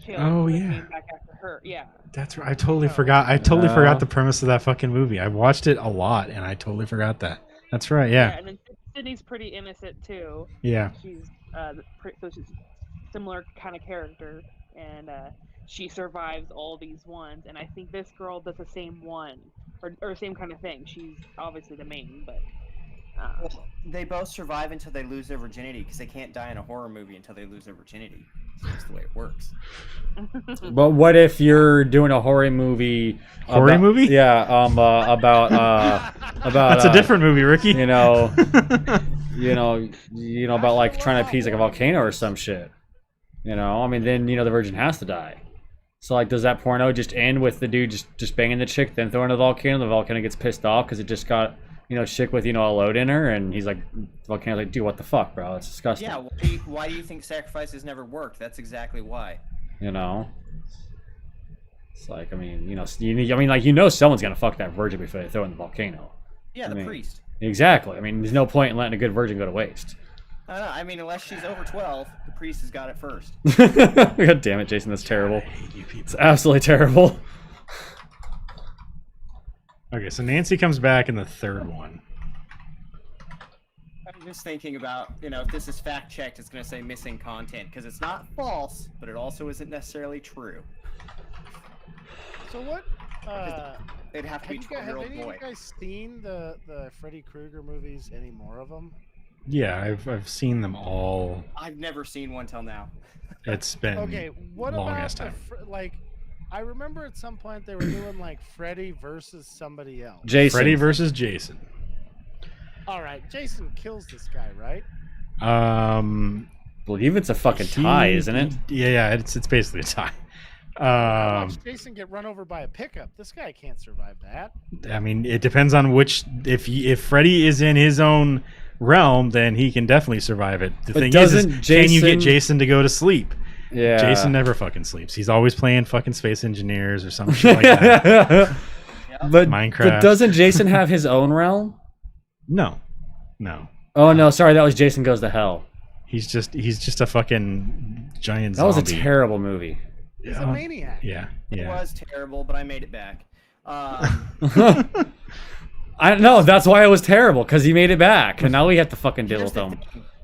killed. Oh, so they yeah. came back after her. Yeah. That's right. I totally forgot. I totally Oh. forgot the premise of that fucking movie. I watched it a lot, and I totally forgot that. That's right. Yeah. And then Sydney's pretty innocent too. Yeah. She's so she's similar kind of character, and she survives all these ones. And I think this girl does the same one or same kind of thing. She's obviously the main, but. Well, they both survive until they lose their virginity because they can't die in a horror movie until they lose their virginity. So that's the way it works. But what if you're doing a horror movie? Horror movie? Yeah. About That's a different movie, Ricky. You know, about like trying to appease like a volcano or some shit. You know, I mean, then the virgin has to die. So like, does that porno just end with the dude just banging the chick, then throwing the volcano? The volcano gets pissed off because it just got chick with a load in her, and he's like, volcano's like, dude, what the fuck, bro? It's disgusting. Yeah. Why do you think sacrifices never worked? That's exactly why. It's like, I mean, someone's gonna fuck that virgin before they throw in the volcano. Yeah, the priest. Exactly. I mean, there's no point in letting a good virgin go to waste. I don't know. I mean, unless she's over 12, the priest has got it first. God damn it, Jason, that's terrible. I hate you people. It's absolutely terrible. Okay, so Nancy comes back in the third one. I'm just thinking about, if this is fact checked, it's going to say missing content because it's not false, but it also isn't necessarily true. So what? It'd have to be a Have 12-year-old any of boy. you guys seen the Freddy Krueger movies? Any more of them? Yeah, I've seen them all. I've never seen one till now. It's been Okay, what long about ass time. I remember at some point they were doing like Freddy versus somebody else. Jason. Freddy versus Jason. All right, Jason kills this guy, right? I believe it's a fucking tie, isn't it? Yeah, it's basically a tie. I watched Jason get run over by a pickup. This guy can't survive that. I mean, it depends on which. If Freddy is in his own realm, then he can definitely survive it. The thing is can you get Jason to go to sleep? Yeah. Jason never fucking sleeps. He's always playing fucking Space Engineers or some shit like that. But Minecraft. But doesn't Jason have his own realm? No. Oh no, sorry, that was Jason Goes to Hell. He's just a fucking giant That zombie. was a terrible movie. He's a maniac. Yeah. It was terrible, but I made it back. I don't know. That's why it was terrible, because he made it back, and now we have to fucking deal with him.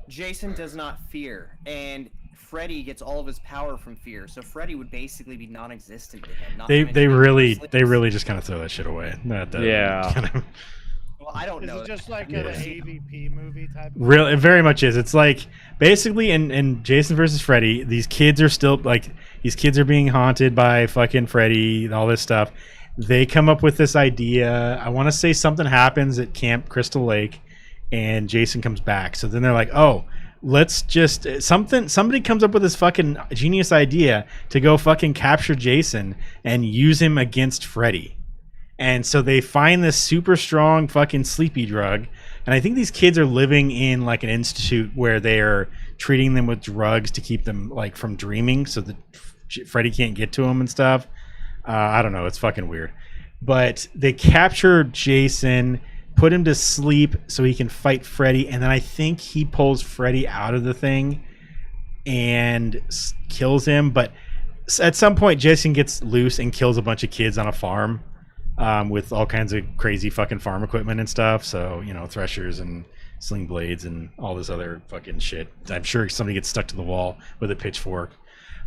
Jason does not fear, and Freddy gets all of his power from fear. So Freddy would basically be non-existent to him. They really just kind of throw that shit away. Yeah. Well, I don't know. Is it just like an AVP movie type? It very much is. It's like basically in Jason versus Freddy, these kids are being haunted by fucking Freddy, all this stuff. They come up with this idea. I want to say something happens at Camp Crystal Lake, and Jason comes back. So then they're like, oh, let's just somebody comes up with this fucking genius idea to go fucking capture Jason and use him against Freddy. And so they find this super strong fucking sleepy drug. And I think these kids are living in like an institute where they're treating them with drugs to keep them like from dreaming so that Freddy can't get to them and stuff. I don't know. It's fucking weird. But they capture Jason, put him to sleep so he can fight Freddy. And then I think he pulls Freddy out of the thing and kills him. But at some point, Jason gets loose and kills a bunch of kids on a farm. With all kinds of crazy fucking farm equipment and stuff. So, threshers and sling blades and all this other fucking shit. I'm sure somebody gets stuck to the wall with a pitchfork.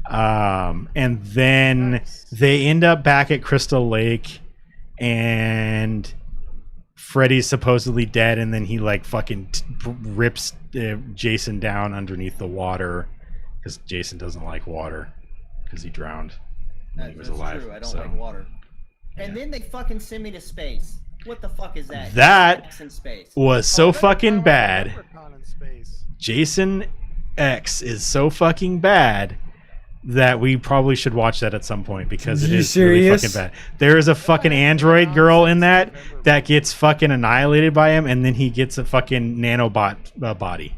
And then they end up back at Crystal Lake and Freddy's supposedly dead. And then he like fucking rips Jason down underneath the water because Jason doesn't like water because he drowned when he was alive. True. I don't like water. And then they fucking send me to space. What the fuck is that? That in space. was so fucking bad. In space. Jason X is so fucking bad that we probably should watch that at some point because it is really fucking bad. There is a fucking android girl in that gets fucking annihilated by him, and then he gets a fucking nanobot body.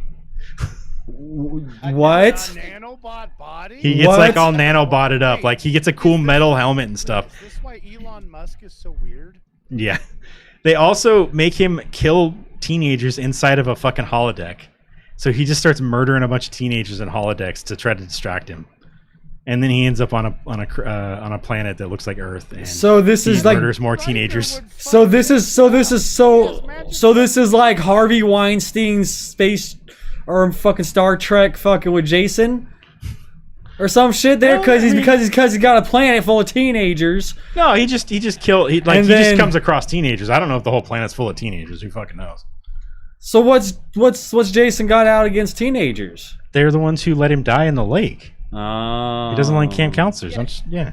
What? A nanobot body? He gets What? like all nanobotted up. Like he gets a cool metal helmet and stuff. Is this why Elon Musk is so weird? Yeah. They also make him kill teenagers inside of a fucking holodeck. So he just starts murdering a bunch of teenagers in holodecks to try to distract him. And then he ends up on a planet that looks like Earth. And So this he is like murders more teenagers. so this is like Harvey Weinstein's space or fucking Star Trek fucking with Jason or some shit there because he's got a planet full of teenagers. No, he just kill he And just then- comes across teenagers. I don't know if the whole planet's full of teenagers. Who fucking knows? So what's Jason got out against teenagers? They're the ones who let him die in the lake. Oh. He doesn't like camp counselors. Yeah. Yeah.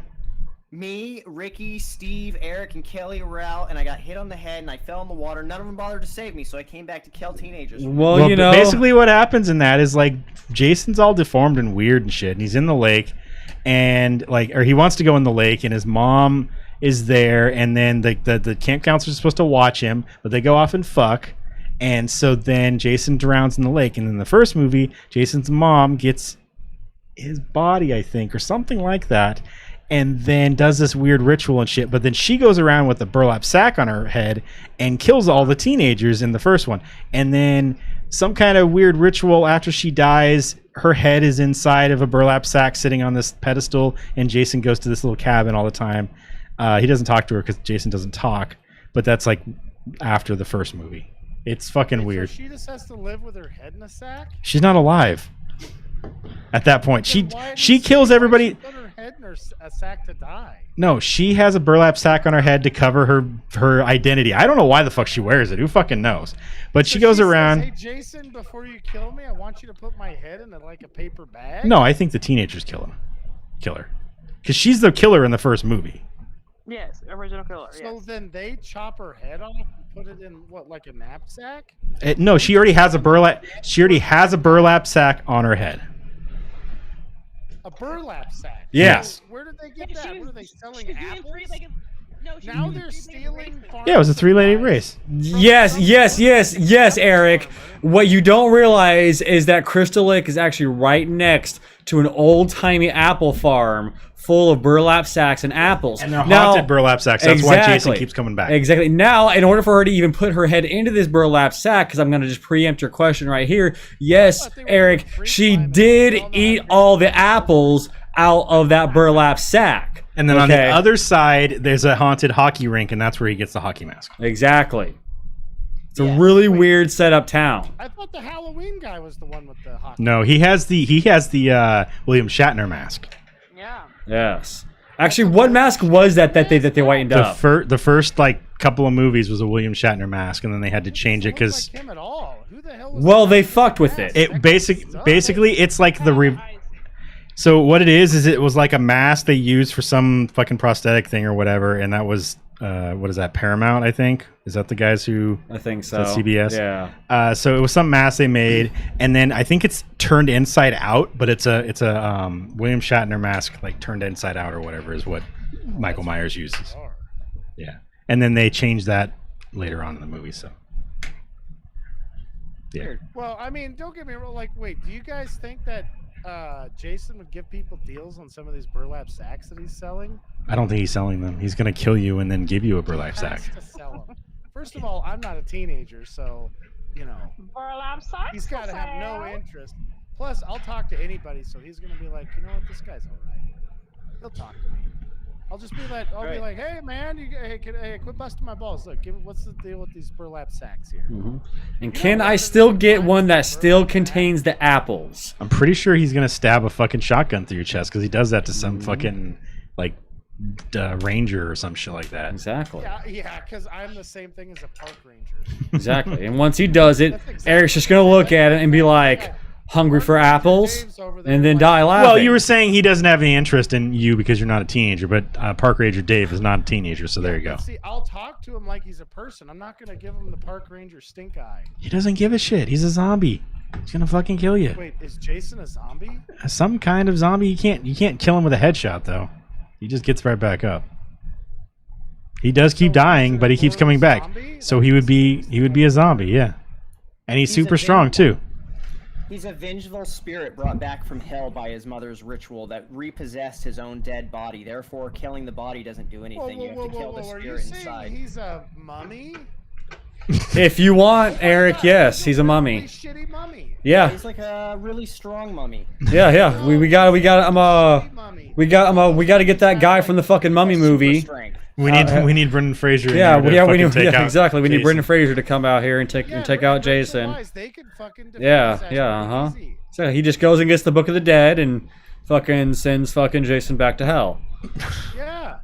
Me, Ricky, Steve, Eric, and Kelly were out, and I got hit on the head, and I fell in the water. None of them bothered to save me, so I came back to kill teenagers. Well, you know, basically what happens in that is like Jason's all deformed and weird and shit, and he's in the lake, and or he wants to go in the lake, and his mom is there, and then the camp counselor's supposed to watch him, but they go off and fuck, and so then Jason drowns in the lake, and in the first movie, Jason's mom gets his body, I think, or something like that, and then does this weird ritual and shit, but then she goes around with a burlap sack on her head and kills all the teenagers in the first one, and then some kind of weird ritual after she dies, her head is inside of a burlap sack sitting on this pedestal, and Jason goes to this little cabin all the time. He doesn't talk to her because Jason doesn't talk, but that's like after the first movie. It's fucking weird. So she just has to live with her head in a sack? She's not alive at that point. Then why She did kills why everybody. did she put her head in a sack to die? No, she has a burlap sack on her head to cover her identity. I don't know why the fuck she wears it. Who fucking knows? But she So goes says, around. hey, Jason, before you kill me, I want you to put my head in like a paper bag. No, I think the teenagers kill her, because she's the killer in the first movie. Yes, original killer. So Yes. then they chop her head off and put it in what, like a knapsack? No, she already has a burlap. She already has a burlap sack on her head. A burlap sack. Yes. So where did they get Yeah, that? she What are they was selling doing apples? no, she Now was they're doing stealing races. farm Yeah, it was a three-lady supplies. race. Yes, Eric. What you don't realize is that Crystal Lake is actually right next to an old-timey apple farm full of burlap sacks and apples. And they're haunted burlap sacks. That's why Jason Exactly. keeps coming back. Exactly. Now, in order for her to even put her head into this burlap sack, because I'm going to just preempt your question right here. Yes, thought they were Eric, doing free she climbing. did They all know eat how to all the apples out of that burlap sack. And then on the Okay? other side, there's a haunted hockey rink, and that's where he gets the hockey mask. Exactly. It's a Yeah, really weird setup town. I thought the Halloween guy was the one with the hockey. No, he has the William Shatner mask. Yeah. Yes. Actually, what mask was that they whitened up? The first like couple of movies was a William Shatner mask, and then they had to change it Doesn't look because like him at all. Who the hell was Well, that they guy fucked with mask? it. That guy's dumb. basically it's like the Eyes. so what it is it was like a mask they used for some fucking prosthetic thing or whatever, and that was what is that, Paramount, I think? Is that the guys who I think so. that CBS? Yeah. So it was some mask they made, and then I think it's turned inside out, but it's a William Shatner mask like turned inside out or whatever is what Michael Myers uses. Bizarre. Yeah, and then they changed that later on in the movie. So yeah, Well, I mean, don't get me wrong. Like, wait, do you guys think that Jason would give people deals on some of these burlap sacks that he's selling? I don't think he's selling them. He's gonna kill you and then give you a burlap He sack. has to sell them. First of all, I'm not a teenager, so you know Burlap sacks. he's got to for have no sale. interest. Plus, I'll talk to anybody, so he's gonna be like, you know what, this guy's all right. He'll talk to me. I'll just be like, I'll be like, hey man, hey, quit busting my balls. Look, what's the deal with these burlap sacks here? And can I still get one that still contains the apples? I'm pretty sure he's gonna stab a fucking shotgun through your chest because he does that to some fucking like ranger or some shit like that. Exactly. Yeah, because I'm the same thing as a park ranger. Exactly. And once he does it, That's exactly Eric's just gonna look at it and be like, hungry for apples, and then die laughing. Well, you were saying he doesn't have any interest in you because you're not a teenager, but Park Ranger Dave is not a teenager, so there you go. See, I'll talk to him like he's a person. I'm not gonna give him the park ranger stink eye. He doesn't give a shit. He's a zombie. He's gonna fucking kill you. Wait, is Jason a zombie? Some kind of zombie. You can't kill him with a headshot though. He just gets right back up. He does keep So he's dying, an but he keeps immortal coming back. zombie? So he would be a zombie, yeah. And he's He's super a strong too. He's a vengeful spirit brought back from hell by his mother's ritual that repossessed his own dead body. Therefore, killing the body doesn't do anything. You have to kill the Are you spirit saying inside. he's a mummy? If you want, Eric, yes, he's a mummy. Really shitty mummy. Yeah, He's like a really strong mummy. yeah. We got we got we got to get that guy from the fucking mummy Super movie. strength. We need Brendan Fraser. in Yeah, here to yeah, we fucking need, take yeah, out exactly. We need Jason. Brendan Fraser to come out here and take out Rachel Jason. Weisz, they could fucking defend Yeah, his ass yeah, pretty easy. So he just goes and gets the Book of the Dead and fucking sends fucking Jason back to hell. Yeah.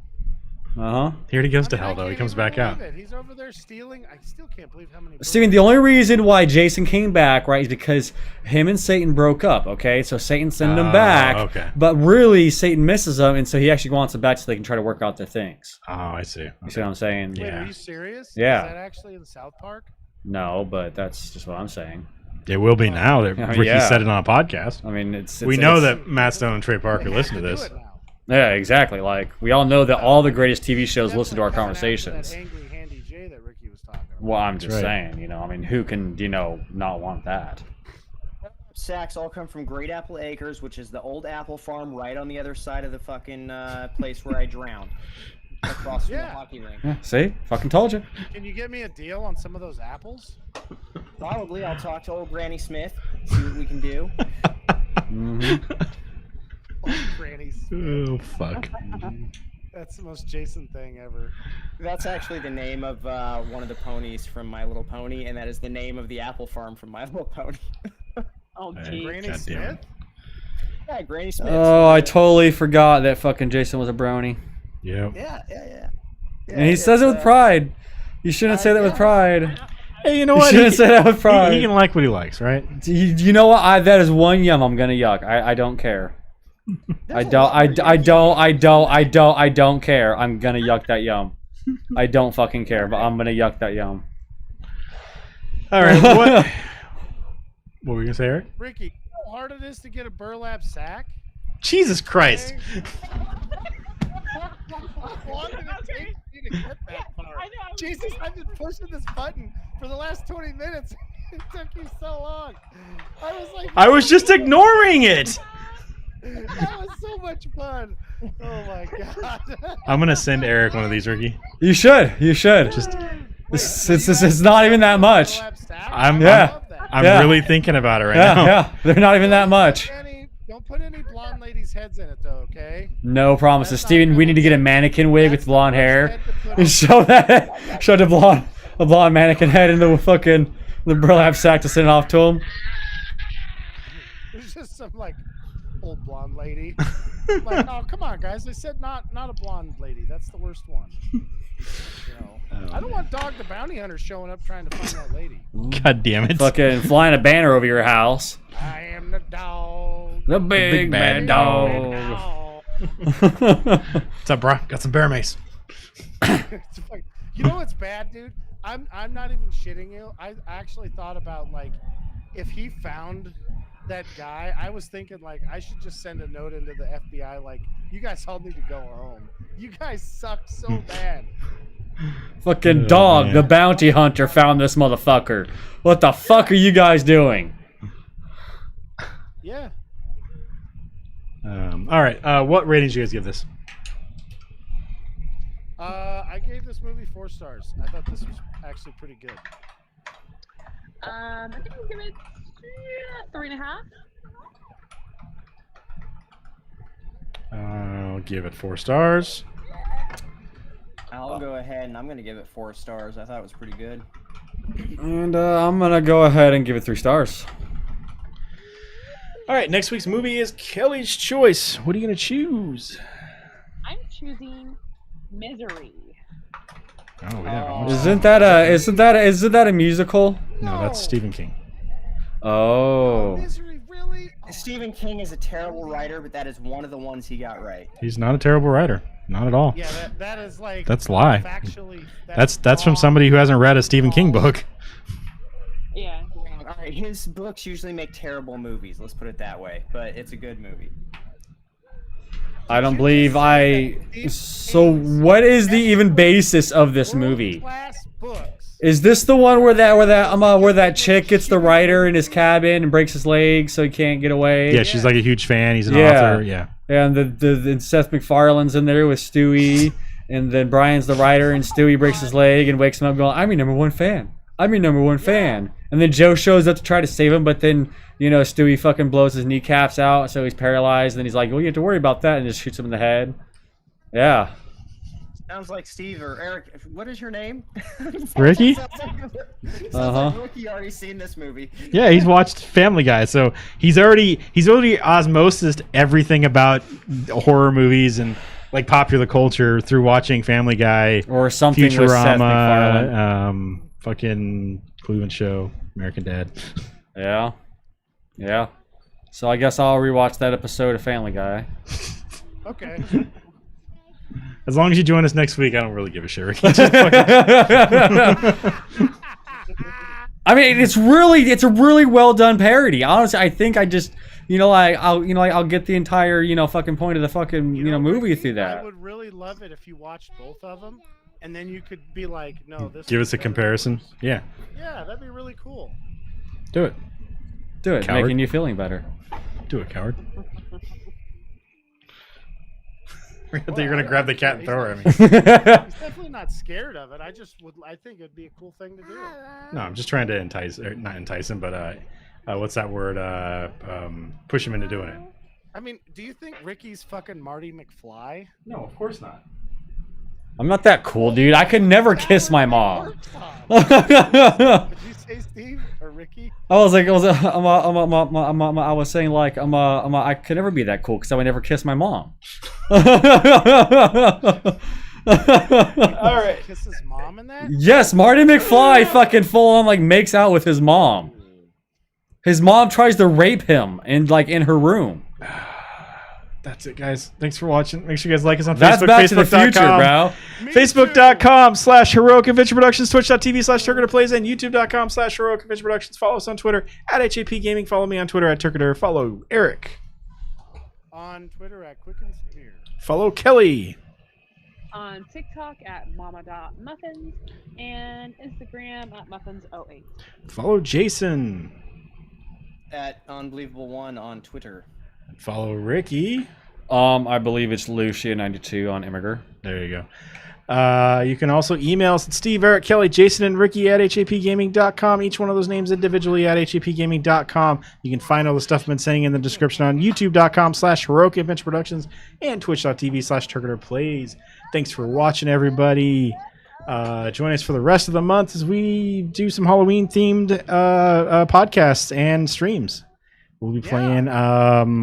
Here he goes to I mean, hell, I though. He can't comes even back out. believe it. He's over there stealing. I still can't believe how many. Steven, the only reason why Jason came back, right, is because him and Satan broke up, okay? So Satan sent him back, okay. but really Satan misses him, and so he actually wants him back so they can try to work out their things. Oh, I see. You see what I'm saying? Wait, Yeah. are you serious? Yeah. Is that actually in South Park? No, but that's just what I'm saying. It will be now that Yeah, Ricky yeah. said it on a podcast. I mean, it's We know it's- that Matt Stone and Trey Parker They listen to have this. do it now. Yeah, exactly. Like, we all know that all the greatest TV shows listen to our Definitely coming after conversations. That angry Handy J that Ricky was talking about. Well, I'm just right. saying, you know, I mean, who can, not want that? Sacks all come from Great Apple Acres, which is the old apple farm right on the other side of the fucking place where I drowned. Across from the Yeah. hockey rink. Yeah, see? Fucking told you. Can you get me a deal on some of those apples? Probably I'll talk to old Granny Smith, see what we can do. Oh, Granny's. Oh, fuck. That's the most Jason thing ever. That's actually the name of one of the ponies from My Little Pony, and that is the name of the apple farm from My Little Pony. Oh, Hey. geez. Granny God damn Smith? it. Yeah, Granny Smith. Oh, I totally forgot that fucking Jason was a brony. Yep. Yeah. And he says it with pride. You shouldn't say that with pride. Hey, you know You what? shouldn't say that with pride. He can like what he likes, right? You know what? That is one yum I'm gonna yuck. I don't care. I don't care. I'm gonna yuck that yum. I don't fucking care, but I'm gonna yuck that yum. All right. What were we going to say, Eric? Ricky, you know how hard it is to get a burlap sack? Jesus Christ. How long did it take you to get that far? I know. Jesus, I've been pushing this button for the last 20 minutes. It took you so long. I was just ignoring it. That was so much fun. Oh my god. I'm going to send Eric one of these, Ricky. You should. Just. It's not even that much. I'm Yeah. really thinking about it right Yeah, now. yeah. They're not even that much. Don't put any blonde ladies' heads in it, though, okay? No promises, That's not Steven. We good. need to get a mannequin wig with That's the blonde worst hair head to put and on. show the blonde mannequin head into the burlap sack to send it off to him. There's just some like old blonde lady. Like, oh come on, guys! I said not a blonde lady. That's the worst one. You know, I don't want Dog the Bounty Hunter showing up trying to find that lady. God damn it. Fucking flying a banner over your house. I am the dog. The big bad dog. dog. What's up, bro? Got some bear mace. It's like, you know what's bad, dude? I'm not even shitting you. I actually thought about like if he found that guy, I was thinking like I should just send a note into the FBI like you guys all need to go home. You guys suck so bad. Fucking Oh, dog, man. the bounty hunter found this motherfucker. What the fuck are you guys doing? Yeah. All right. What ratings do you guys give this? I gave this movie 4 stars. I thought this was actually pretty good. I think I'll give it 3.5. I'll give it 4 stars. I'll go ahead and I'm going to give it 4 stars. I thought it was pretty good. And I'm gonna go ahead and give it 3 stars. All right. Next week's movie is Kelly's Choice. What are you going to choose? I'm choosing Misery. Oh, we haven't watched Isn't that a musical? No, that's Stephen King. Oh. Misery, really? Oh, Stephen King is a terrible writer, but that is one of the ones he got right. He's not a terrible writer. Not at all. yeah, that is like That's a lie. factually. That's from somebody who hasn't read a Stephen King book. Yeah. All right, his books usually make terrible movies. Let's put it that way, but it's a good movie. I don't believe I. So, what is the even basis of this movie? World-class books. Is this the one where that chick gets the writer in his cabin and breaks his leg so he can't get away? Yeah, she's like a huge fan. He's an Yeah. author. Yeah. And the Seth MacFarlane's in there with Stewie, and then Brian's the writer, and Stewie breaks his leg and wakes him up going, "I'm your number one fan. I'm your number one fan." And then Joe shows up to try to save him, but then Stewie fucking blows his kneecaps out, so he's paralyzed. And then he's like, "Well, you have to worry about that," and just shoots him in the head. Yeah. Sounds like Steve or Eric. What is your name? Ricky? Sounds Uh-huh. like Ricky already seen this movie. Yeah, he's watched Family Guy, so he's already osmosised everything about horror movies and like popular culture through watching Family Guy Or something with Seth MacFarlane. Futurama, fucking Cleveland Show, American Dad. Yeah. Yeah. So I guess I'll rewatch that episode of Family Guy. Okay. As long as you join us next week, I don't really give a shit. Ricky. Just fucking- I mean, it's a really well done parody. Honestly, I think I just, I'll get the entire, fucking point of the fucking, movie Ricky, through I that. would really love it if you watched both of them, and then you could be like, no, this. Give one's us a better. comparison. Yeah, Yeah, that'd be really cool. do it. Do it, Coward. making you feeling better. Do it, coward. I thought you were gonna grab the cat and throw her at me. He's definitely not scared of it. I think it'd be a cool thing to do. No, I'm just trying to not entice him, but what's that word? Push him into doing it. I mean, do you think Ricky's fucking Marty McFly? No, of course not. I'm not that cool, dude. I could never kiss my mom. Did you say Steve or Ricky? I was saying like I could never be that cool because I would never kiss my mom. All right. Kiss his mom in that? Yes, Marty McFly fucking full on like makes out with his mom. His mom tries to rape him in her room. That's it, guys. Thanks for watching. Make sure you guys like us on That's Facebook. Back to the Future, Facebook.com. bro. Facebook.com/Heroic Adventure Productions, Twitch.tv/Turketer Plays, and YouTube.com/Heroic Adventure Productions. Follow us on Twitter @HAP Gaming. Follow me on Twitter @Turketer. Follow Eric. On Twitter @Quick and Severe. Follow Kelly. On TikTok @mama.muffins and Instagram @muffins08. Follow Jason. At Unbelievable1 on Twitter. Follow Ricky. I believe it's Lucia92 on Immiger. There you go. You can also email us at Steve, Eric, Kelly, Jason, and Ricky @hapgaming.com. Each one of those names individually @hapgaming.com. You can find all the stuff I've been saying in the description on youtube.com/Heroic Adventure Productions and twitch.tv/Turketer Plays. Thanks for watching, everybody. Join us for the rest of the month as we do some Halloween-themed podcasts and streams. We'll be playing.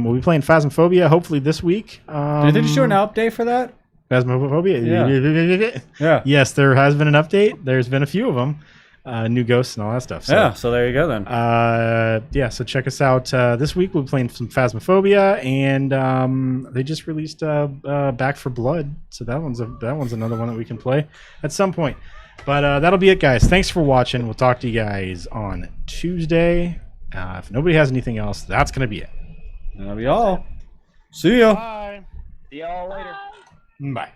We'll be playing Phasmophobia hopefully this week. Did they just do an update for that? Phasmophobia. Yeah. Yes, there has been an update. There's been a few of them, new ghosts and all that stuff. So, Yeah. So there you go then. So check us out. This week we'll be playing some Phasmophobia, and they just released Back for Blood. So that one's another one that we can play at some point. But that'll be it, guys. Thanks for watching. We'll talk to you guys on Tuesday. If nobody has anything else, that's gonna be it. That'll be all. See ya. Bye. See y'all later. Bye.